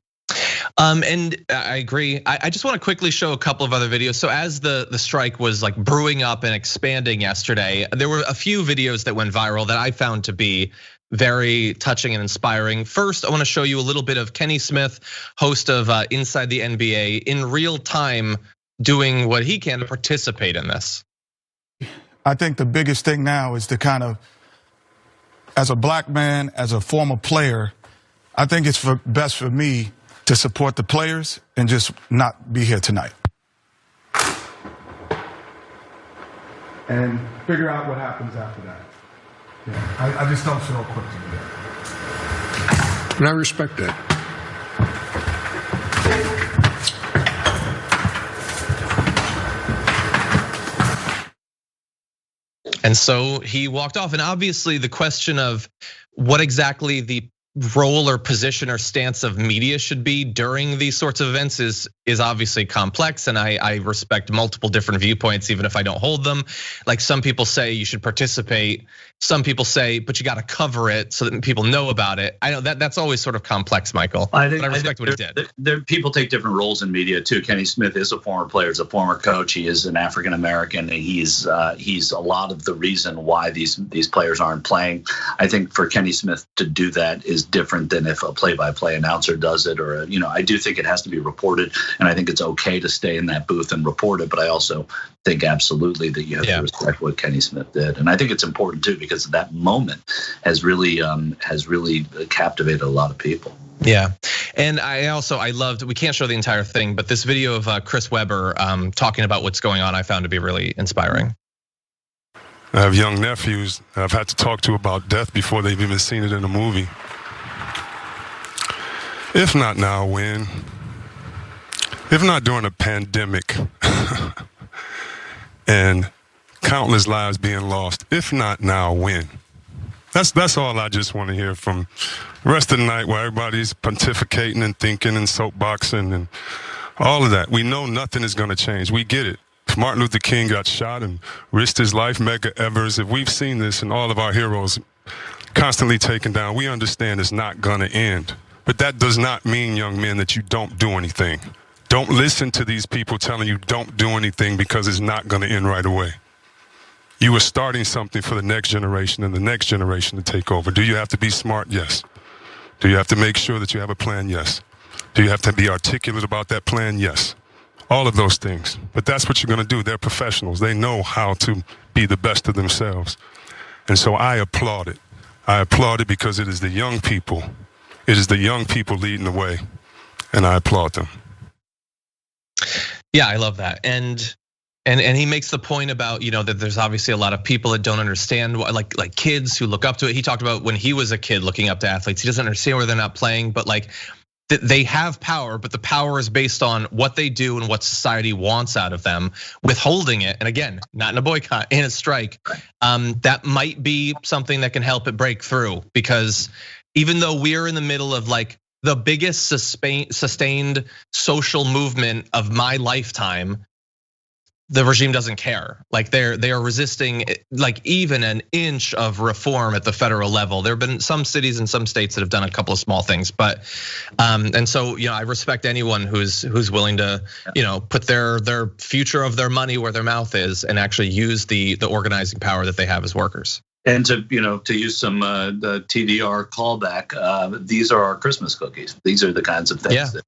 And I agree. I just want to quickly show a couple of other videos. So as the strike was like brewing up and expanding yesterday, there were a few videos that went viral that I found to be very touching and inspiring. First, I want to show you a little bit of Kenny Smith, host of Inside the NBA, in real time doing what he can to participate in this. I think the biggest thing now is to kind of, as a black man, as a former player, I think it's best for me to support the players and just not be here tonight. And figure out what happens after that. Yeah, I just don't feel equipped to do that. And I respect that. And so he walked off. And obviously the question of what exactly the role or position or stance of media should be during these sorts of events is obviously complex, and I respect multiple different viewpoints, even if I don't hold them. Like some people say you should participate, some people say, but you got to cover it so that people know about it. I know that's always sort of complex, Michael. But I respect what he did. People take different roles in media too. Kenny Smith is a former player, is a former coach. He is an African American, and he's a lot of the reason why these players aren't playing. I think for Kenny Smith to do that is different than if a play-by-play announcer does it, or I do think it has to be reported, and I think it's okay to stay in that booth and report it. But I also think absolutely that you have to respect what Kenny Smith did, and I think it's important too because that moment has really captivated a lot of people. Yeah, and I loved. We can't show the entire thing, but this video of Chris Webber talking about what's going on, I found to be really inspiring. I have young nephews I've had to talk to about death before they've even seen it in a movie. If not now, when? If not during a pandemic and countless lives being lost, if not now, when? That's all I just want to hear from the rest of the night, where everybody's pontificating and thinking and soapboxing and all of that. We know nothing is going to change. We get it. If Martin Luther King got shot and risked his life, Medgar Evers, if we've seen this and all of our heroes constantly taken down, we understand it's not going to end. But that does not mean, young men, that you don't do anything. Don't listen to these people telling you don't do anything because it's not going to end right away. You are starting something for the next generation and the next generation to take over. Do you have to be smart? Yes. Do you have to make sure that you have a plan? Yes. Do you have to be articulate about that plan? Yes. All of those things. But that's what you're going to do. They're professionals. They know how to be the best of themselves. And so I applaud it. I applaud it because it is the young people. It is the young people leading the way. And I applaud them. Yeah, I love that. And he makes the point about, that there's obviously a lot of people that don't understand, like kids who look up to it. He talked about when he was a kid looking up to athletes. He doesn't understand where they're not playing, but they have power, but the power is based on what they do and what society wants out of them. Withholding it, and again, not in a boycott, in a strike, that might be something that can help it break through. Because even though we're in the middle of the biggest sustained social movement of my lifetime, the regime doesn't care. They are resisting even an inch of reform at the federal level. There have been some cities and some states that have done a couple of small things, but and so I respect anyone who's willing to put their future of their money where their mouth is and actually use the organizing power that they have as workers. And to use some the TDR callback, these are our Christmas cookies. These are the kinds of things that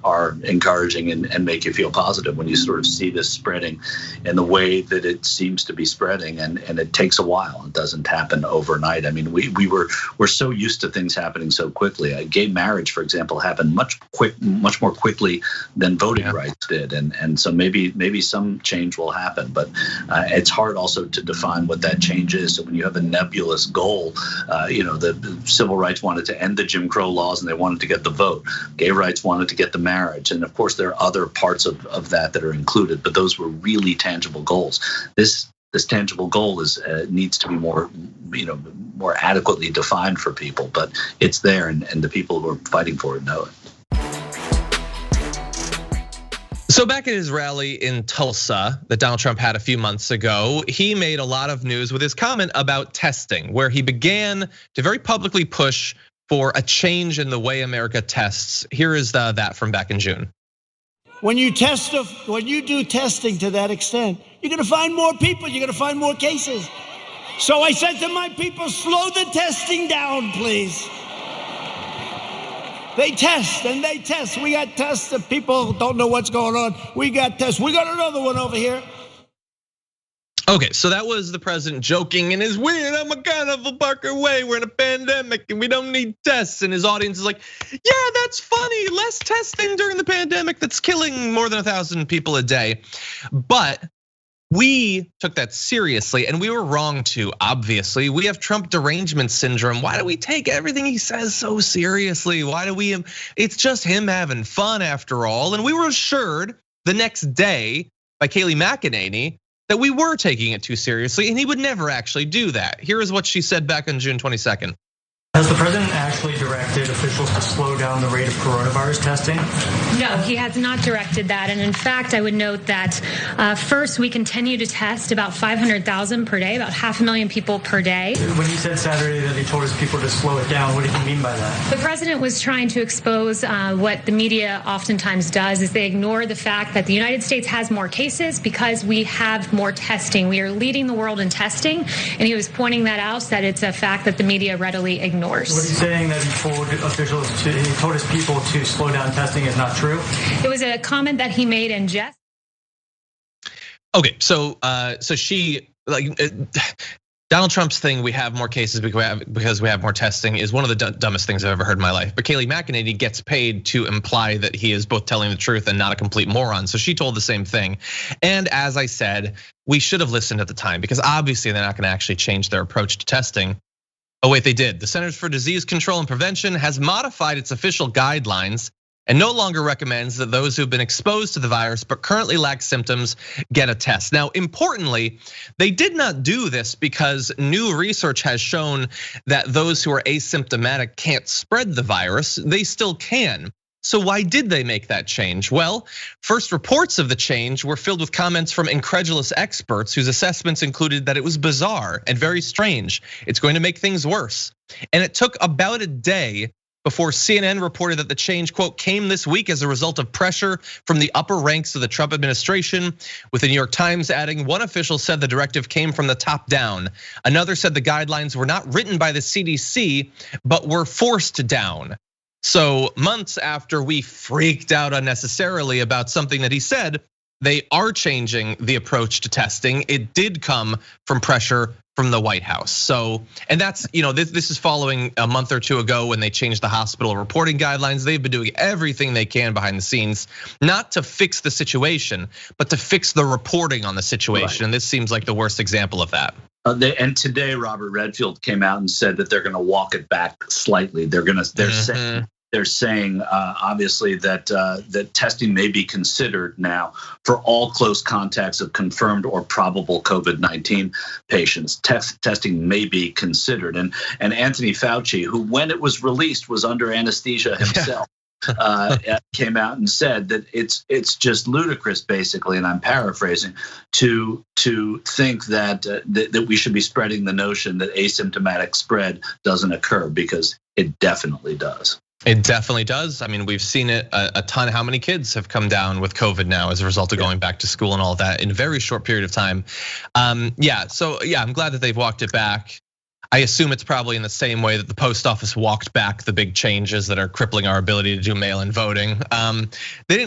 are encouraging and make you feel positive when you sort of see this spreading in the way that it seems to be spreading, and it takes a while. It doesn't happen overnight. I mean, we're so used to things happening so quickly. Gay marriage, for example, happened much more quickly than voting rights did, and so maybe some change will happen. But it's hard also to define what that change is. So when you have a nebulous goal, the civil rights wanted to end the Jim Crow laws and they wanted to get the vote. Gay rights wanted to get the marriage, and of course there are other parts of that are included, but those were really tangible goals. This tangible goal needs to be more adequately defined for people, but it's there, and the people who are fighting for it know it. So back at his rally in Tulsa that Donald Trump had a few months ago, he made a lot of news with his comment about testing, where he began to very publicly push for a change in the way America tests. Here is that from back in June. When you do testing to that extent, you're gonna find more people, you're gonna find more cases. So I said to my people, slow the testing down, please. They test and they test. We got tests that people don't know what's going on. We got tests. We got another one over here. Okay, so that was the president joking in his weird, I'm a kind of a Barker way. We're in a pandemic and we don't need tests. And his audience is like, yeah, that's funny. Less testing during the pandemic that's killing more than 1,000 people a day. But we took that seriously, and we were wrong to, obviously. We have Trump derangement syndrome. Why do we take everything he says so seriously? It's just him having fun after all. And we were assured the next day by Kayleigh McEnany that we were taking it too seriously, and he would never actually do that. Here is what she said back on June 22nd. Has the president actually directed officials to slow down the rate of coronavirus testing? No, he has not directed that. And in fact, I would note that first, we continue to test about 500,000 per day, about 500,000 people per day. When he said Saturday that he told his people to slow it down, what did he mean by that? The president was trying to expose what the media oftentimes does is they ignore the fact that the United States has more cases because we have more testing. We are leading the world in testing. And he was pointing that out, that it's a fact that the media readily ignores. What he's saying that he told his people to slow down testing is not true? It was a comment that he made in jest. Okay, so she Donald Trump's thing, we have more cases because we have more testing, is one of the dumbest things I've ever heard in my life. But Kayleigh McEnany gets paid to imply that he is both telling the truth and not a complete moron. So she told the same thing. And as I said, we should have listened at the time because obviously they're not gonna actually change their approach to testing. Oh wait, they did. The Centers for Disease Control and Prevention has modified its official guidelines and no longer recommends that those who've been exposed to the virus but currently lack symptoms get a test. Now, importantly, they did not do this because new research has shown that those who are asymptomatic can't spread the virus. They still can. So why did they make that change? Well, first reports of the change were filled with comments from incredulous experts whose assessments included that it was bizarre and very strange. It's going to make things worse. And it took about a day before CNN reported that the change, quote, came this week as a result of pressure from the upper ranks of the Trump administration, with the New York Times adding one official said the directive came from the top down. Another said the guidelines were not written by the CDC, but were forced down. So months after we freaked out unnecessarily about something that he said, they are changing the approach to testing. It did come from pressure from the White House. So, and that's, this is following a month or two ago when they changed the hospital reporting guidelines. They've been doing everything they can behind the scenes, not to fix the situation, but to fix the reporting on the situation. Right. And this seems like the worst example of that. And today, Robert Redfield came out and said that they're going to walk it back slightly. They're saying obviously that that testing may be considered now for all close contacts of confirmed or probable COVID-19 patients. Testing may be considered, and Anthony Fauci, who when it was released was under anesthesia himself, came out and said that it's just ludicrous, basically, and I'm paraphrasing, to think that we should be spreading the notion that asymptomatic spread doesn't occur, because it definitely does. It definitely does. I mean, we've seen it a ton. How many kids have come down with COVID now as a result of going back to school and all of that in a very short period of time? I'm glad that they've walked it back. I assume it's probably in the same way that the post office walked back the big changes that are crippling our ability to do mail-in voting. They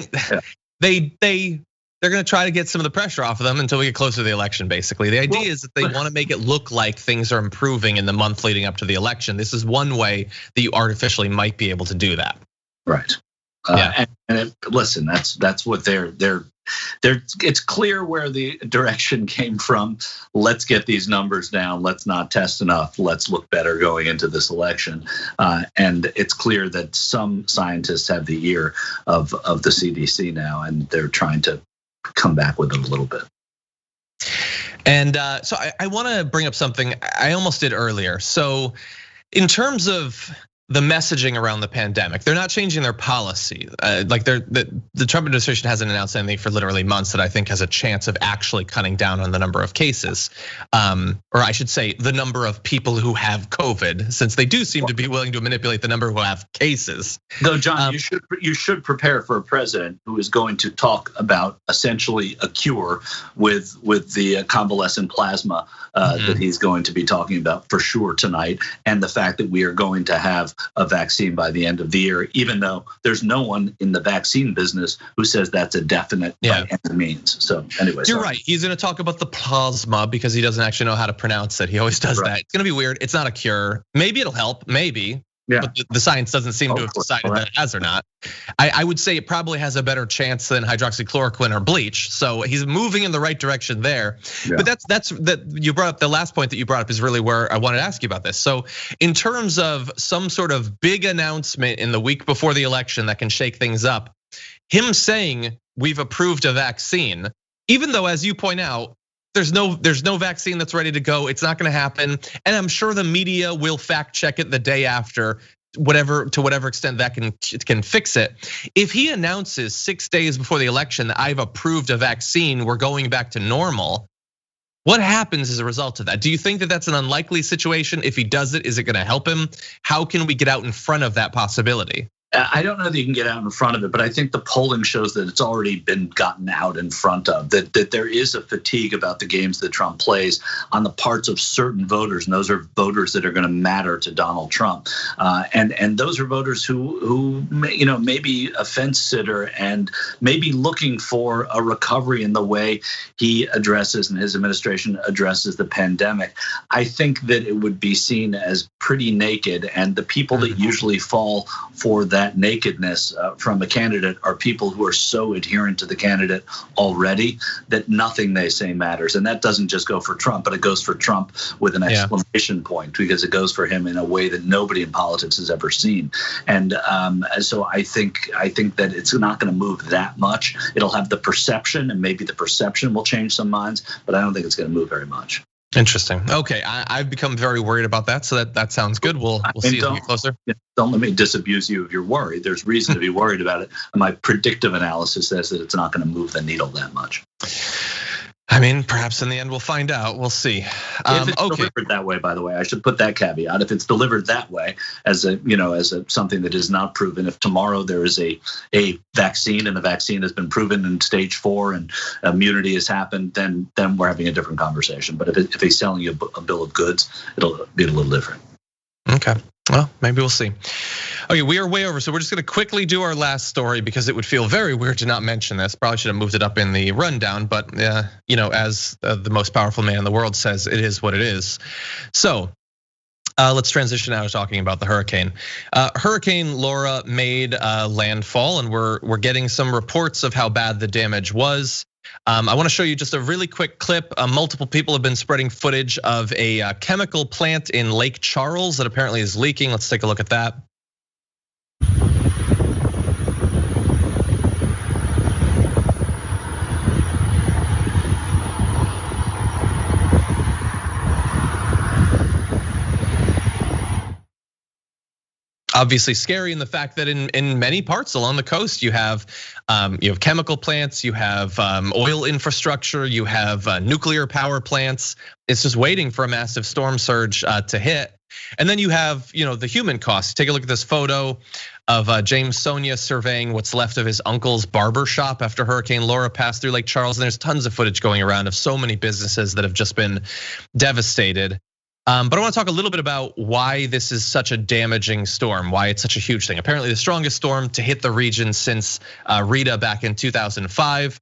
didn't. They're going to try to get some of the pressure off of them until we get closer to the election, basically. The idea is that they want to make it look like things are improving in the month leading up to the election. This is one way that you artificially might be able to do that. Right. Listen, that's what they're. It's clear where the direction came from. Let's get these numbers down. Let's not test enough. Let's look better going into this election. And it's clear that some scientists have the ear of the CDC now, and they're trying to come back with it a little bit. And so I want to bring up something I almost did earlier. So in terms of the messaging around the pandemic, they're not changing their policy. Like the Trump administration hasn't announced anything for literally months that I think has a chance of actually cutting down on the number of cases, or I should say the number of people who have COVID, since they do seem to be willing to manipulate the number who have cases. Though, John, you should prepare for a president who is going to talk about essentially a cure with the convalescent plasma that he's going to be talking about for sure tonight, and the fact that we are going to have a vaccine by the end of the year, even though there's no one in the vaccine business who says that's a definite by any means. So anyway, you're right. He's going to talk about the plasma because he doesn't actually know how to pronounce it. He always does that. It's going to be weird. It's not a cure. Maybe it'll help. Maybe. Yeah. But the science doesn't seem to have decided that it has or not. I would say it probably has a better chance than hydroxychloroquine or bleach. So he's moving in the right direction there. Yeah. But that's you brought up, the last point that you brought up is really where I wanted to ask you about this. So in terms of some sort of big announcement in the week before the election that can shake things up, him saying we've approved a vaccine, even though, as you point out, there's no vaccine that's ready to go. It's not going to happen. And I'm sure the media will fact check it the day after, to whatever extent that can fix it. If he announces 6 days before the election that I've approved a vaccine, we're going back to normal, what happens as a result of that? Do you think that that's an unlikely situation? If he does it, is it going to help him? How can we get out in front of that possibility? I don't know that you can get out in front of it, but I think the polling shows that it's already been gotten out in front of, that there is a fatigue about the games that Trump plays on the parts of certain voters, and those are voters that are going to matter to Donald Trump. And those are voters who may be a fence sitter and may be looking for a recovery in the way he addresses and his administration addresses the pandemic. I think that it would be seen as pretty naked, and the people that usually fall for that nakedness from a candidate are people who are so adherent to the candidate already that nothing they say matters. And that doesn't just go for Trump, but it goes for Trump with an exclamation point, because it goes for him in a way that nobody in politics has ever seen. And so I think that it's not going to move that much. It'll have the perception, and maybe the perception will change some minds, but I don't think it's going to move very much. Interesting. Okay, I've become very worried about that, so that sounds good. We'll see as we get closer. Don't let me disabuse you of your worry. There's reason to be worried about it. My predictive analysis says that it's not going to move the needle that much. I mean, perhaps in the end we'll find out. We'll see. If it's delivered that way, by the way, I should put that caveat. If it's delivered that way, as something that is not proven, if tomorrow there is a vaccine and the vaccine has been proven in stage 4 and immunity has happened, then we're having a different conversation. But if he's selling you a bill of goods, it'll be a little different. Okay. Well, maybe we'll see. Okay, we are way over, so we're just going to quickly do our last story because it would feel very weird to not mention this. Probably should have moved it up in the rundown, but as the most powerful man in the world says, it is what it is. So let's transition now to talking about the hurricane. Hurricane Laura made landfall, and we're getting some reports of how bad the damage was. I want to show you just a really quick clip. Multiple people have been spreading footage of a chemical plant in Lake Charles that apparently is leaking. Let's take a look at that. Obviously scary in the fact that in many parts along the coast you have chemical plants, you have oil infrastructure, you have nuclear power plants. It's just waiting for a massive storm surge to hit. And then you have the human costs. Take a look at this photo of James Sonia surveying what's left of his uncle's barber shop after Hurricane Laura passed through Lake Charles. And there's tons of footage going around of so many businesses that have just been devastated. But I want to talk a little bit about why this is such a damaging storm, why it's such a huge thing. Apparently the strongest storm to hit the region since Rita back in 2005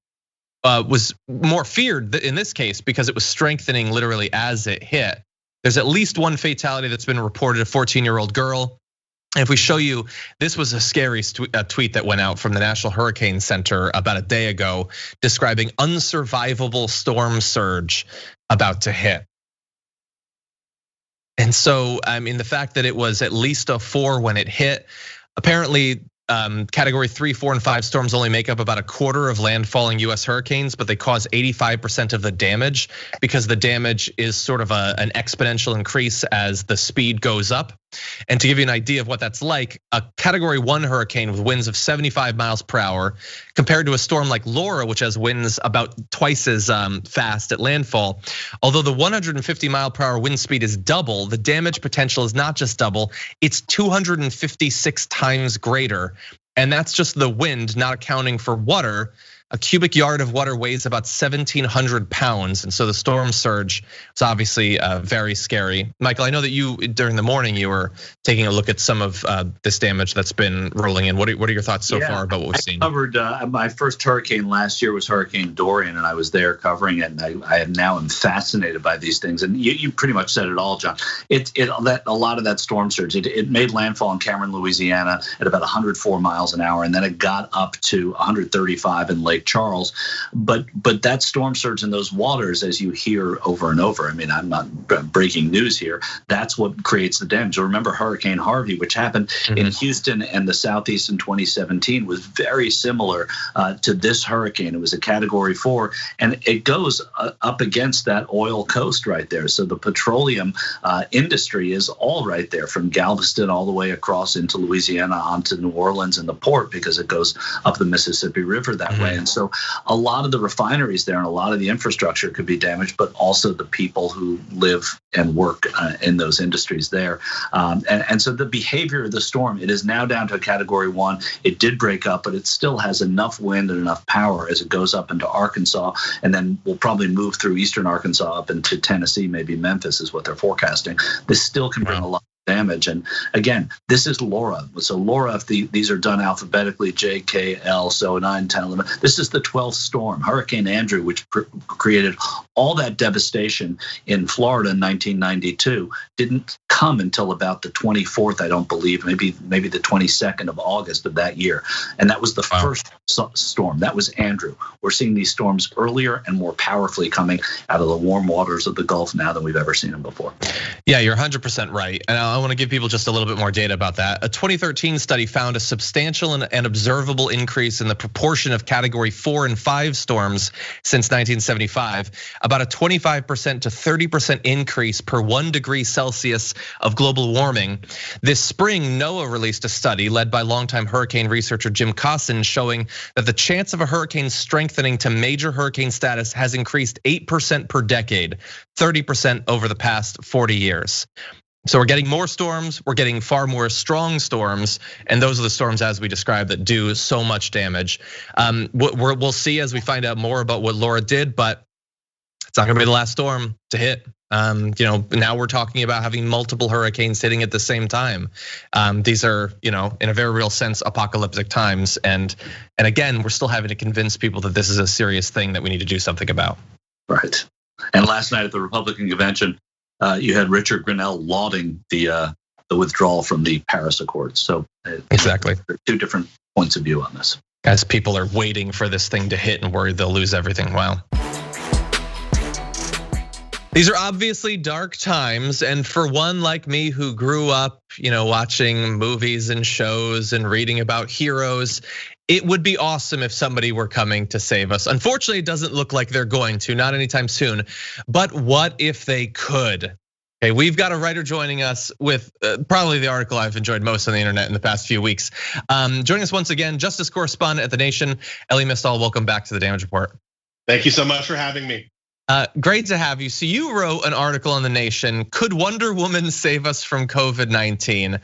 was more feared in this case because it was strengthening literally as it hit. There's at least one fatality that's been reported, a 14-year-old girl. And if we show you, this was a scary tweet that went out from the National Hurricane Center about a day ago describing unsurvivable storm surge about to hit. And so, I mean, the fact that it was at least a 4 when it hit, apparently category 3, 4, and 5 storms only make up about a quarter of landfalling US hurricanes, but they cause 85% of the damage because the damage is sort of an exponential increase as the speed goes up. And to give you an idea of what that's like, a category 1 hurricane with winds of 75 miles per hour compared to a storm like Laura, which has winds about twice as fast at landfall. Although the 150 mile per hour wind speed is double, the damage potential is not just double, it's 256 times greater. And that's just the wind, not accounting for water. A cubic yard of water weighs about 1,700 pounds. And so the storm surge is obviously very scary. Michael, I know that you, during the morning, you were taking a look at some of this damage that's been rolling in. What are your thoughts so far about what we've seen? I covered my first hurricane last year was Hurricane Dorian, and I was there covering it. And I now am fascinated by these things. And you pretty much said it all, John. A lot of that storm surge, it made landfall in Cameron, Louisiana at about 104 miles an hour. And then it got up to 135 in Lake Lake Charles. But that storm surge in those waters, as you hear over and over, I mean, I'm not breaking news here, that's what creates the damage. Remember Hurricane Harvey, which happened in Houston and the Southeast in 2017, was very similar to this hurricane. It was a Category 4, and it goes up against that oil coast right there. So the petroleum industry is all right there, from Galveston all the way across into Louisiana onto New Orleans and the port, because it goes up the Mississippi River that way. And so a lot of the refineries there and a lot of the infrastructure could be damaged, but also the people who live and work in those industries there. And so the behavior of the storm, it is now down to a Category 1. It did break up, but it still has enough wind and enough power as it goes up into Arkansas, and then we'll probably move through eastern Arkansas up into Tennessee, maybe Memphis is what they're forecasting. This still can bring a lot of damage. And again, this is Laura. So Laura, if these are done alphabetically, J, K, L, so 9, 10, 11. This is the 12th storm. Hurricane Andrew, which created all that devastation in Florida in 1992, didn't come until about the 24th, I don't believe, maybe the 22nd of August of that year. And that was the first storm. That was Andrew. We're seeing these storms earlier and more powerfully coming out of the warm waters of the Gulf now than we've ever seen them before. Yeah, you're 100% right. And I want to give people just a little bit more data about that. A 2013 study found a substantial and observable increase in the proportion of Category 4 and 5 storms since 1975, about a 25% to 30% increase per 1 degree Celsius of global warming. This spring, NOAA released a study led by longtime hurricane researcher Jim Cosson, showing that the chance of a hurricane strengthening to major hurricane status has increased 8% per decade, 30% over the past 40 years. So we're getting more storms, we're getting far more strong storms, and those are the storms, as we described, that do so much damage. We'll see as we find out more about what Laura did, but it's not gonna be the last storm to hit. Now we're talking about having multiple hurricanes hitting at the same time. These are, in a very real sense, apocalyptic times. And again, we're still having to convince people that this is a serious thing that we need to do something about. Right. And last night at the Republican convention, you had Richard Grinnell lauding the withdrawal from the Paris Accords. So exactly, there are two different points of view on this. As people are waiting for this thing to hit and worried they'll lose everything. Wow. These are obviously dark times, and for one like me who grew up, watching movies and shows and reading about heroes, it would be awesome if somebody were coming to save us. Unfortunately, it doesn't look like they're going to, not anytime soon. But what if they could? Okay, we've got a writer joining us with probably the article I've enjoyed most on the internet in the past few weeks. Joining us once again, justice correspondent at The Nation, Elie Mystal. Welcome back to the Damage Report. Thank you so much for having me. Great to have you. So you wrote an article on The Nation, Could Wonder Woman Save Us from COVID-19?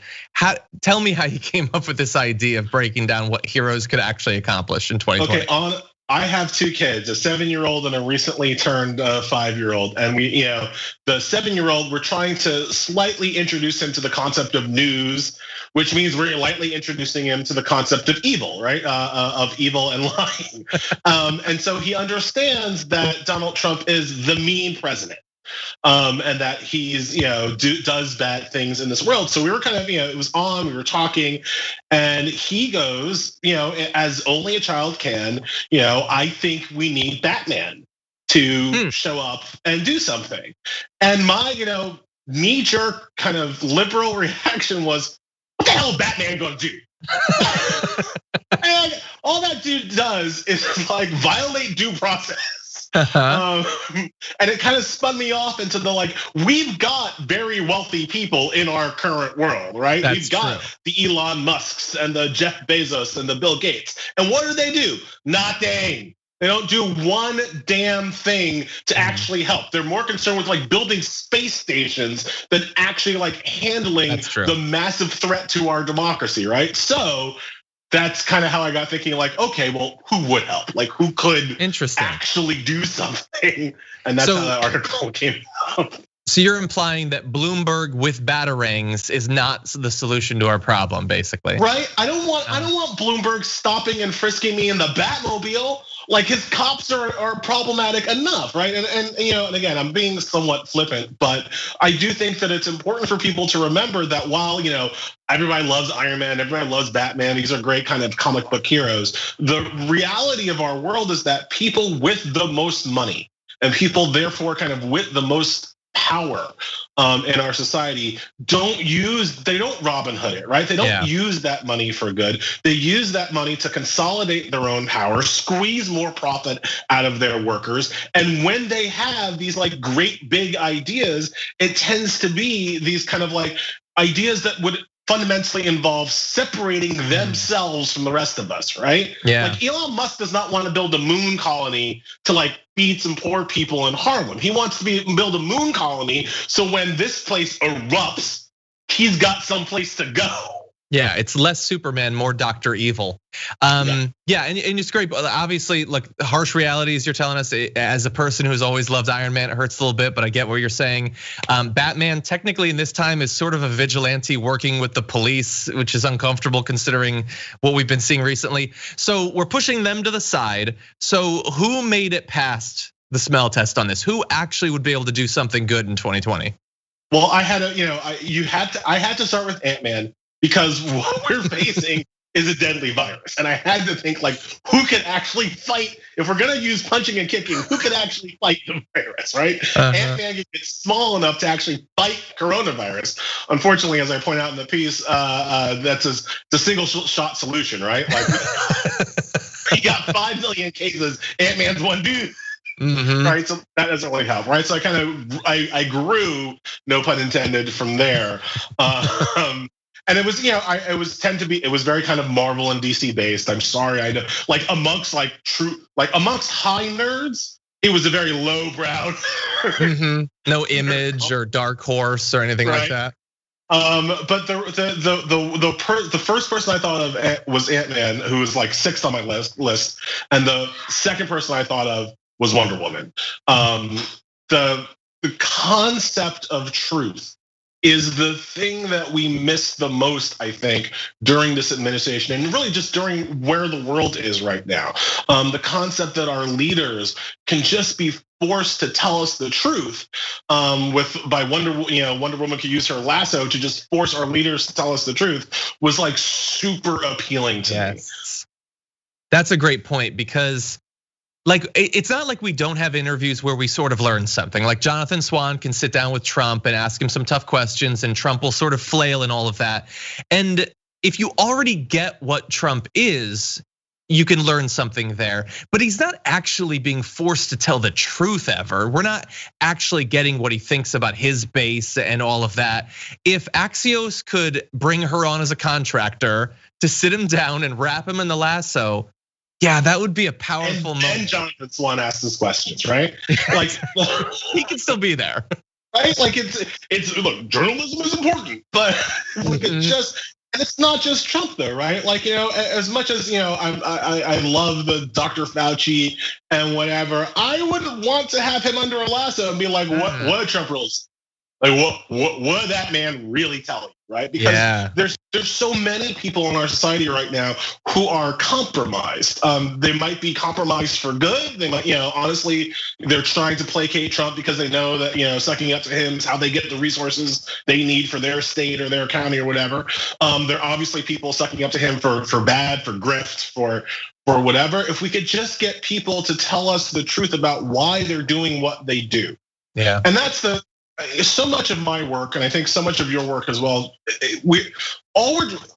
Tell me how you came up with this idea of breaking down what heroes could actually accomplish in 2020. Okay, I have 2 kids, a 7-year-old and a recently turned 5-year-old. And the 7-year-old, we're trying to slightly introduce him to the concept of news, which means we're lightly introducing him to the concept of evil, right? Of evil and lying. And so he understands that Donald Trump is the mean president. And that he's, does bad things in this world. So we were kind of, it was on, we were talking, and he goes, as only a child can, I think we need Batman to show up and do something. And my, knee-jerk kind of liberal reaction was, what the hell is Batman gonna do? And all that dude does is like violate due process. And it kind of spun me off into the we've got very wealthy people in our current world, right? We've got the Elon Musks and the Jeff Bezos and the Bill Gates. And what do? Nothing. They don't do one damn thing to actually help. They're more concerned with building space stations than actually handling the massive threat to our democracy, right? So that's kind of how I got thinking okay, well, who would help? Who could actually do something? And that's how that article came out. So you're implying that Bloomberg with batarangs is not the solution to our problem, basically. Right? I don't want Bloomberg stopping and frisking me in the Batmobile. Like his cops are problematic enough, right? And and again, I'm being somewhat flippant, but I do think that it's important for people to remember that while everybody loves Iron Man, everybody loves Batman, these are great kind of comic book heroes. The reality of our world is that people with the most money and people therefore kind of with the most power in our society don't Robin Hood it, right? They don't use that money for good. They use that money to consolidate their own power, squeeze more profit out of their workers. And when they have these like great big ideas, it tends to be these kind of like ideas that would fundamentally involve separating themselves from the rest of us, right? Yeah. Like Elon Musk does not want to build a moon colony to like feed some poor people in Harlem. He wants to build a moon colony so when this place erupts, he's got some place to go. Yeah, it's less Superman, more Dr. Evil. And it's great. Obviously, like harsh realities you're telling us, as a person who's always loved Iron Man, it hurts a little bit, but I get what you're saying. Batman technically in this time is sort of a vigilante working with the police, which is uncomfortable considering what we've been seeing recently. So we're pushing them to the side. So who made it past the smell test on this? Who actually would be able to do something good in 2020? Well, I had to start with Ant-Man. Because what we're facing is a deadly virus. And I had to think like, who could actually fight, if we're gonna use punching and kicking, who could actually fight the virus, right? Ant-Man gets small enough to actually fight coronavirus. Unfortunately, as I point out in the piece, that's a single shot solution, right? Like he got 5 million cases, Ant-Man's one dude. Right, so that doesn't really help, right? So I grew, no pun intended, from there. And it was, it was very kind of Marvel and DC based. I'm sorry, amongst amongst high nerds, it was a very low brow. No Image or Dark Horse or anything like that. But the first person I thought of was Ant-Man, who was like 6th on my list, and the second person I thought of was Wonder Woman. The concept of truth is the thing that we miss the most, I think, during this administration and really just during where the world is right now. The concept that our leaders can just be forced to tell us the truth. Wonder Woman could use her lasso to just force our leaders to tell us the truth was like super appealing to me. That's a great point because like, it's not like we don't have interviews where we sort of learn something. Like Jonathan Swan can sit down with Trump and ask him some tough questions and Trump will sort of flail in all of that. And if you already get what Trump is, you can learn something there, but he's not actually being forced to tell the truth ever. We're not actually getting what he thinks about his base and all of that. If Axios could bring her on as a contractor to sit him down and wrap him in the lasso, yeah, that would be a powerful moment. And Jonathan Swan asks his questions, right? Like he can still be there, right? Like it's look, journalism is important, but it's not just Trump though, right? Like as much as I love the Dr. Fauci and whatever, I wouldn't want to have him under a lasso and be like, what did Trump really say? Like what did that man really tell you, right? Because there's so many people in our society right now who are compromised. They might be compromised for good. They might, honestly, they're trying to placate Trump because they know that sucking up to him is how they get the resources they need for their state or their county or whatever. There are obviously people sucking up to him for bad, for grift, for whatever. If we could just get people to tell us the truth about why they're doing what they do. Yeah, and that's so much of my work, and I think so much of your work as well.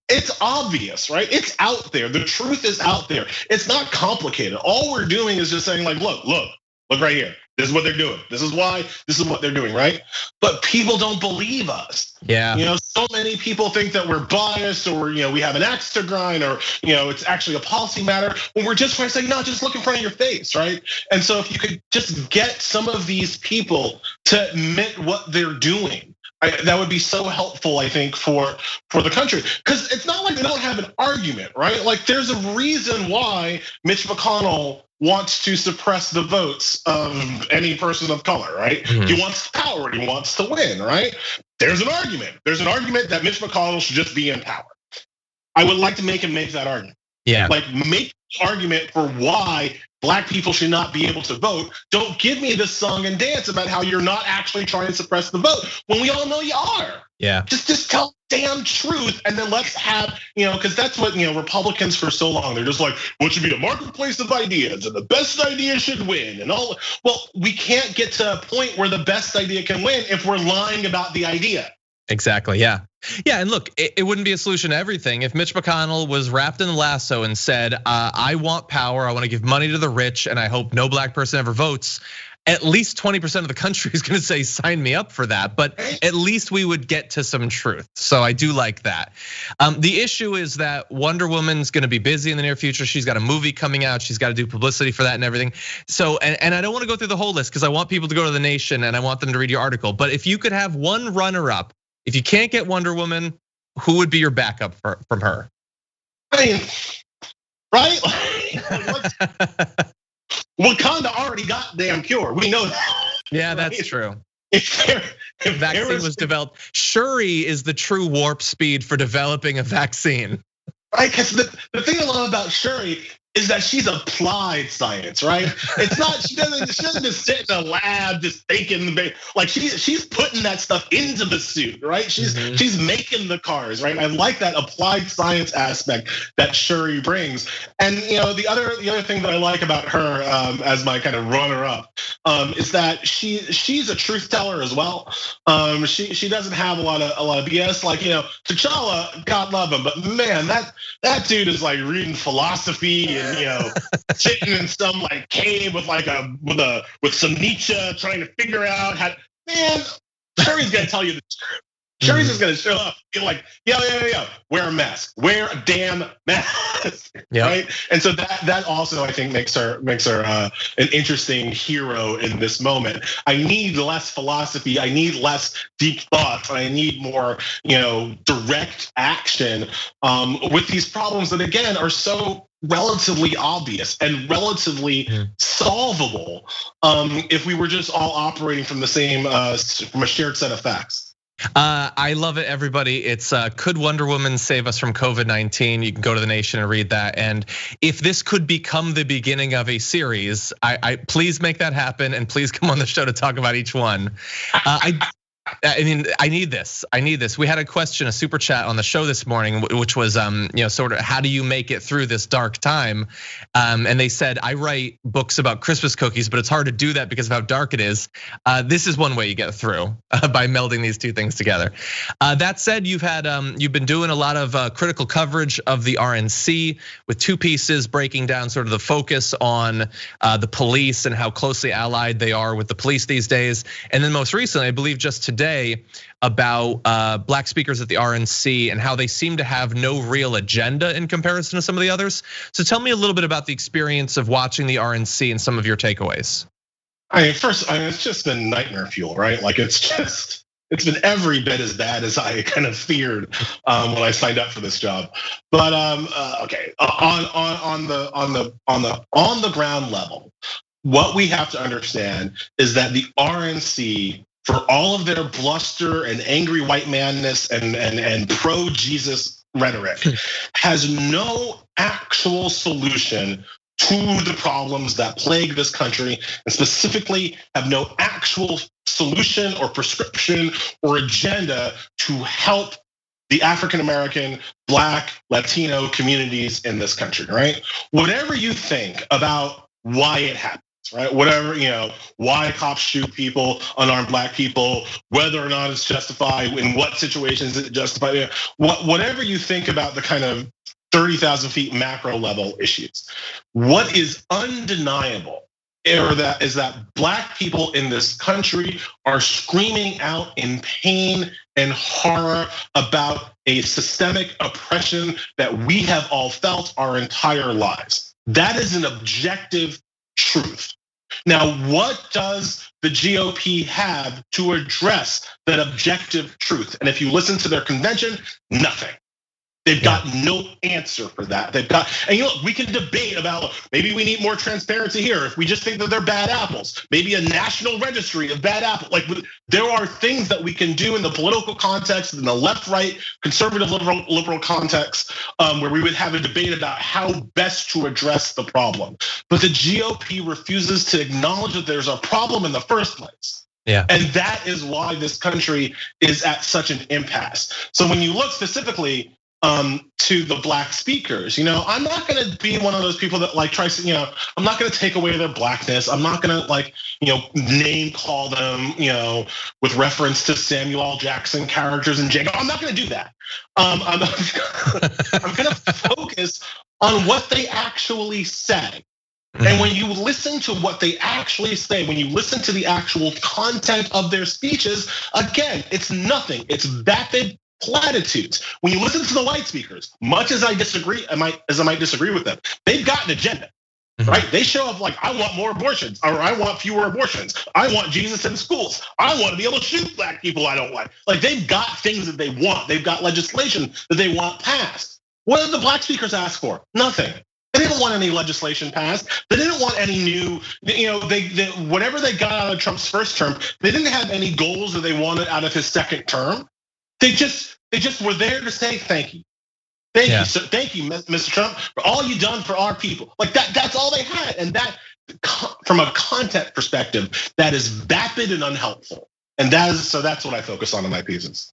It's obvious, right? It's out there. The truth is out there. It's not complicated. All we're doing is just saying, like, look right here. This is what they're doing. This is why. This is what they're doing, right? But people don't believe us. Yeah. So many people think that we're biased, or we have an axe to grind, or it's actually a policy matter. When we're just trying to say, no, just look in front of your face, right? And so if you could just get some of these people to admit what they're doing, That would be so helpful, I think, for the country, because it's not like they don't have an argument, right? Like there's a reason why Mitch McConnell wants to suppress the votes of any person of color, right? Mm-hmm. He wants power, he wants to win, right? There's an argument. There's an argument that Mitch McConnell should just be in power. I would like to make him make that argument. Yeah. Like make the argument for why Black people should not be able to vote. Don't give me this song and dance about how you're not actually trying to suppress the vote when we all know you are. Yeah. Just tell the damn truth, and then let's have, because that's what Republicans for so long, they're just like, what should be the marketplace of ideas, and the best idea should win, and all. Well, we can't get to a point where the best idea can win if we're lying about the idea. Exactly, yeah. Yeah, and look, it wouldn't be a solution to everything. If Mitch McConnell was wrapped in the lasso and said, I want power, I want to give money to the rich, and I hope no Black person ever votes, at least 20% of the country is gonna say, sign me up for that. But at least we would get to some truth. So I do like that. The issue is that Wonder Woman's gonna be busy in the near future. She's got a movie coming out. She's got to do publicity for that and everything. So, and I don't want to go through the whole list because I want people to go to The Nation and I want them to read your article. But if you could have one runner-up, if you can't get Wonder Woman, who would be your backup from her? I mean, right? Wakanda already got damn cure. We know that. Yeah, that's true. If vaccine was developed, Shuri is the true warp speed for developing a vaccine. Right, because the thing I love about Shuri is that she's applied science, right? It's not, she doesn't just sit in a lab just thinking, like she's putting that stuff into the suit, right? She's making the cars, right? I like that applied science aspect that Shuri brings. And the other thing that I like about her as my kind of runner-up is that she's a truth teller as well. She doesn't have a lot of BS. Like T'Challa, God love him, but man, that dude is like reading philosophy and sitting in some like cave with with some Nietzsche trying to figure out how. Man, Shuri's gonna tell you the truth. Shuri's just gonna show up, be like, yeah, wear a mask, wear a damn mask, right? And so that also I think makes her an interesting hero in this moment. I need less philosophy, I need less deep thoughts, I need more direct action with these problems that again are so relatively obvious and relatively solvable if we were just all operating from the same from a shared set of facts. I love it, everybody. It's could Wonder Woman save us from COVID-19? You can go to The Nation and read that. And if this could become the beginning of a series, I please make that happen and please come on the show to talk about each one. I mean, I need this. We had a question, a super chat on the show this morning, which was, sort of how do you make it through this dark time? And they said, I write books about Christmas cookies, but it's hard to do that because of how dark it is. This is one way you get through by melding these two things together. That said, you've been doing a lot of critical coverage of the RNC with two pieces breaking down sort of the focus on the police and how closely allied they are with the police these days. And then most recently, I believe just today, about Black speakers at the RNC and how they seem to have no real agenda in comparison to some of the others. So tell me a little bit about the experience of watching the RNC and some of your takeaways. It's just been nightmare fuel, right? Like it's been every bit as bad as I kind of feared when I signed up for this job. But okay, on the ground level, what we have to understand is that the RNC, for all of their bluster and angry white manness and pro-Jesus rhetoric, has no actual solution to the problems that plague this country, and specifically have no actual solution or prescription or agenda to help the African-American, Black, Latino communities in this country, right? Whatever you think about why it happened, right? Whatever, why cops shoot people, unarmed Black people, whether or not it's justified, in what situations it's justified, whatever you think about the kind of 30,000 feet macro level issues, what is undeniable is that Black people in this country are screaming out in pain and horror about a systemic oppression that we have all felt our entire lives. That is an objective truth. Now, what does the GOP have to address that objective truth? And if you listen to their convention, nothing. They've got no answer for that. And look, we can debate about maybe we need more transparency here. If we just think that they're bad apples, maybe a national registry of bad apples. Like there are things that we can do in the political context, in the left, right, conservative, liberal context, where we would have a debate about how best to address the problem. But the GOP refuses to acknowledge that there's a problem in the first place. Yeah. And that is why this country is at such an impasse. So when you look specifically to the black speakers, I'm not gonna be one of those people that like tries to, I'm not gonna take away their blackness. I'm not gonna name call them, with reference to Samuel L. Jackson characters in Django. I'm not gonna do that. I'm gonna focus on what they actually say. And when you listen to what they actually say, when you listen to the actual content of their speeches, again, it's nothing. It's vapid platitudes. When you listen to the white speakers, much as I might disagree with them, they've got an agenda, right? They show up like, I want more abortions, or I want fewer abortions. I want Jesus in schools. I want to be able to shoot black people I don't like. Like they've got things that they want. They've got legislation that they want passed. What did the black speakers ask for? Nothing. They didn't want any legislation passed. They didn't want any new, whatever they got out of Trump's first term, they didn't have any goals that they wanted out of his second term. They just were there to say thank you. Thank you, sir. Thank you, Mr. Trump, for all you've done for our people. Like that's all they had. And that, from a content perspective, that is vapid and unhelpful. And that's what I focus on in my pieces.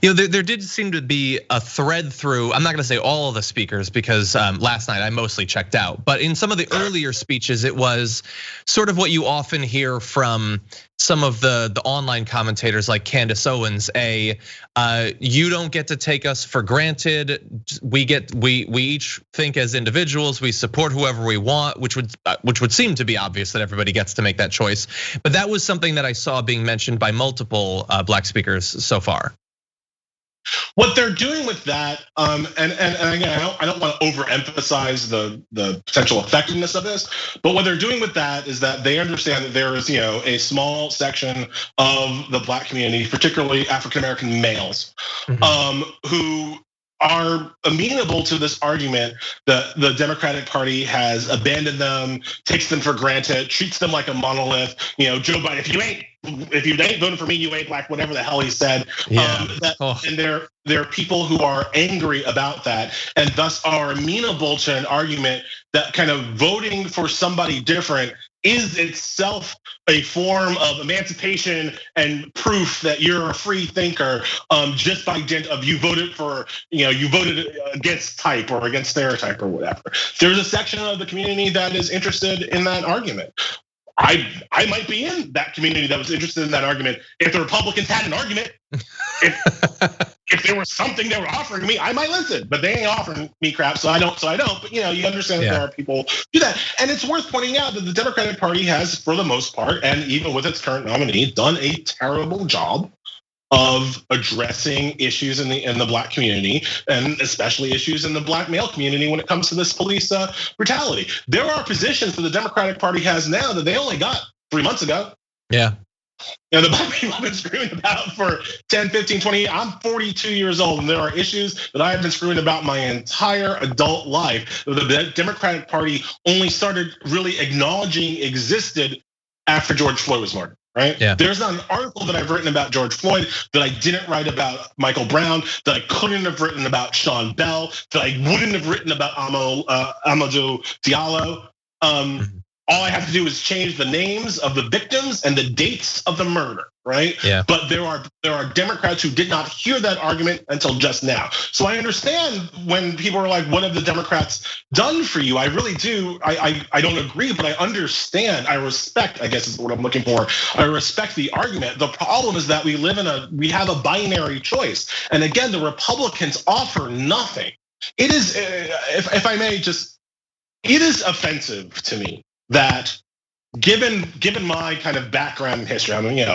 There did seem to be a thread through, I'm not gonna say all of the speakers because last night I mostly checked out, but in some of the earlier speeches, it was sort of what you often hear from some of the online commentators like Candace Owens, you don't get to take us for granted. We each think as individuals, we support whoever we want, which would seem to be obvious that everybody gets to make that choice. But that was something that I saw being mentioned by multiple black speakers so far. What they're doing with that, and again, I don't want to overemphasize the potential effectiveness of this, but what they're doing with that is that they understand that there is, a small section of the black community, particularly African American males, who are amenable to this argument that the Democratic Party has abandoned them, takes them for granted, treats them like a monolith. Joe Biden, if you ain't voting for me, you ain't black, whatever the hell he said. And there are people who are angry about that, and thus are amenable to an argument that kind of voting for somebody different is itself a form of emancipation and proof that you're a free thinker, just by dint of you voted against type or against stereotype or whatever. There's a section of the community that is interested in that argument. I might be in that community that was interested in that argument. If the Republicans had an argument, if there was something they were offering me, I might listen. But they ain't offering me crap, so I don't. But you understand that there are people who do that, and it's worth pointing out that the Democratic Party has, for the most part, and even with its current nominee, done a terrible job of addressing issues in the black community, and especially issues in the black male community when it comes to this police brutality. There are positions that the Democratic Party has now that they only got 3 months ago. Yeah. The black people have been screwing about for 10, 15, 20 years. I'm 42 years old, and there are issues that I have been screwing about my entire adult life. The Democratic Party only started really acknowledging existed after George Floyd was murdered. Right? Yeah. There's not an article that I've written about George Floyd that I didn't write about Michael Brown, that I couldn't have written about Sean Bell, that I wouldn't have written about Amadou Diallo. All I have to do is change the names of the victims and the dates of the murder, right? Yeah. But there are Democrats who did not hear that argument until just now. So I understand when people are like, "What have the Democrats done for you?" I really do. I don't agree, but I understand. I respect, I guess is what I'm looking for. I respect the argument. The problem is that we have a binary choice, and again, the Republicans offer nothing. It is, if I may, just it is offensive to me that given my kind of background in history, I mean,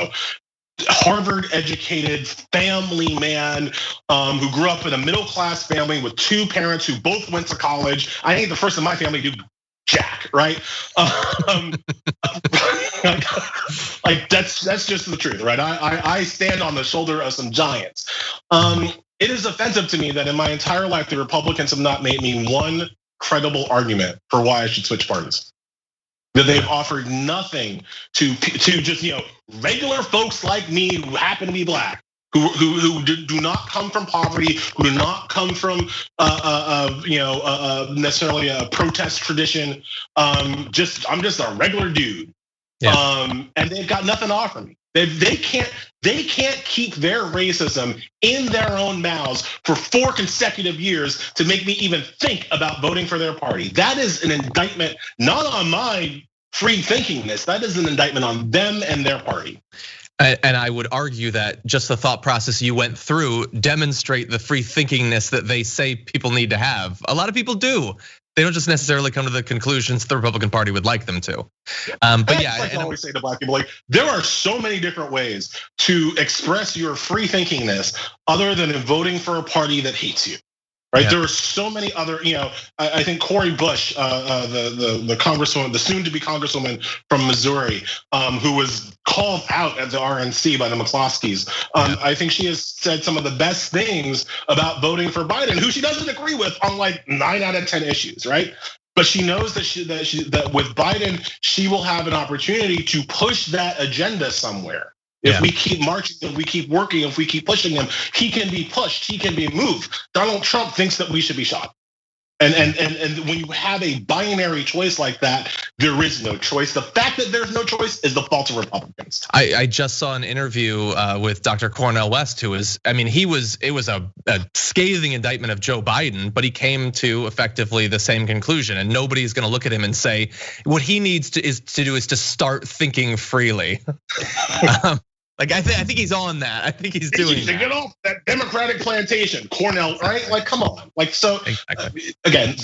Harvard educated family man who grew up in a middle class family with two parents who both went to college. I ain't the first in my family to do jack. black, right? Like that's just the truth, right? I stand on the shoulder of some giants. It is offensive to me that in my entire life, the Republicans have not made me one credible argument for why I should switch parties. That they've offered nothing to just regular folks like me who happen to be black, who do not come from poverty, who do not come from necessarily a protest tradition. I'm just a regular dude, and they've got nothing to offer me. They can't keep their racism in their own mouths for 4 consecutive years to make me even think about voting for their party. That is an indictment not on my free thinkingness. That is an indictment on them and their party. And I would argue that just the thought process you went through demonstrate the free thinkingness that they say people need to have. A lot of people do. They don't just necessarily come to the conclusions the Republican Party would like them to. But yeah, like I always say to black people, like there are so many different ways to express your free thinkingness other than in voting for a party that hates you. Right, there are so many other, I think Cori Bush, the congresswoman, the soon-to-be congresswoman from Missouri, who was called out at the RNC by the McCloskeys. I think she has said some of the best things about voting for Biden, who she doesn't agree with on like 9 out of 10 issues, right? But she knows that with Biden, she will have an opportunity to push that agenda somewhere. If we keep marching, if we keep working, if we keep pushing him, he can be pushed, he can be moved. Donald Trump thinks that we should be shot. And when you have a binary choice like that, there is no choice. The fact that there's no choice is the fault of Republicans. I just saw an interview with Dr. Cornel West, who was, it was a scathing indictment of Joe Biden, but he came to effectively the same conclusion. And nobody's gonna look at him and say, what he needs to do is to start thinking freely. Like I think he's on that. I think he's doing that. Get off that Democratic plantation, Cornell, right? Like, come on. Like, so again,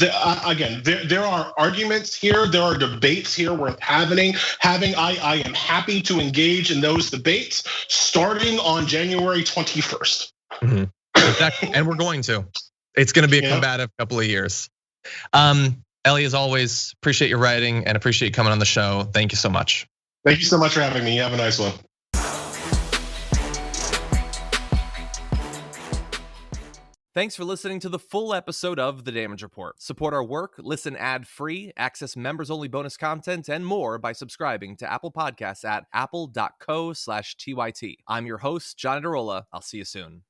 there are arguments here. There are debates here worth having. I am happy to engage in those debates starting on January 21st. Exactly, and we're going to. It's going to be a combative couple of years. Elie, as always, appreciate your writing and appreciate you coming on the show. Thank you so much. Thank you so much for having me. You have a nice one. Thanks for listening to the full episode of The Damage Report. Support our work, listen ad-free, access members-only bonus content, and more by subscribing to Apple Podcasts at apple.co/TYT. I'm your host, John Adarola. I'll see you soon.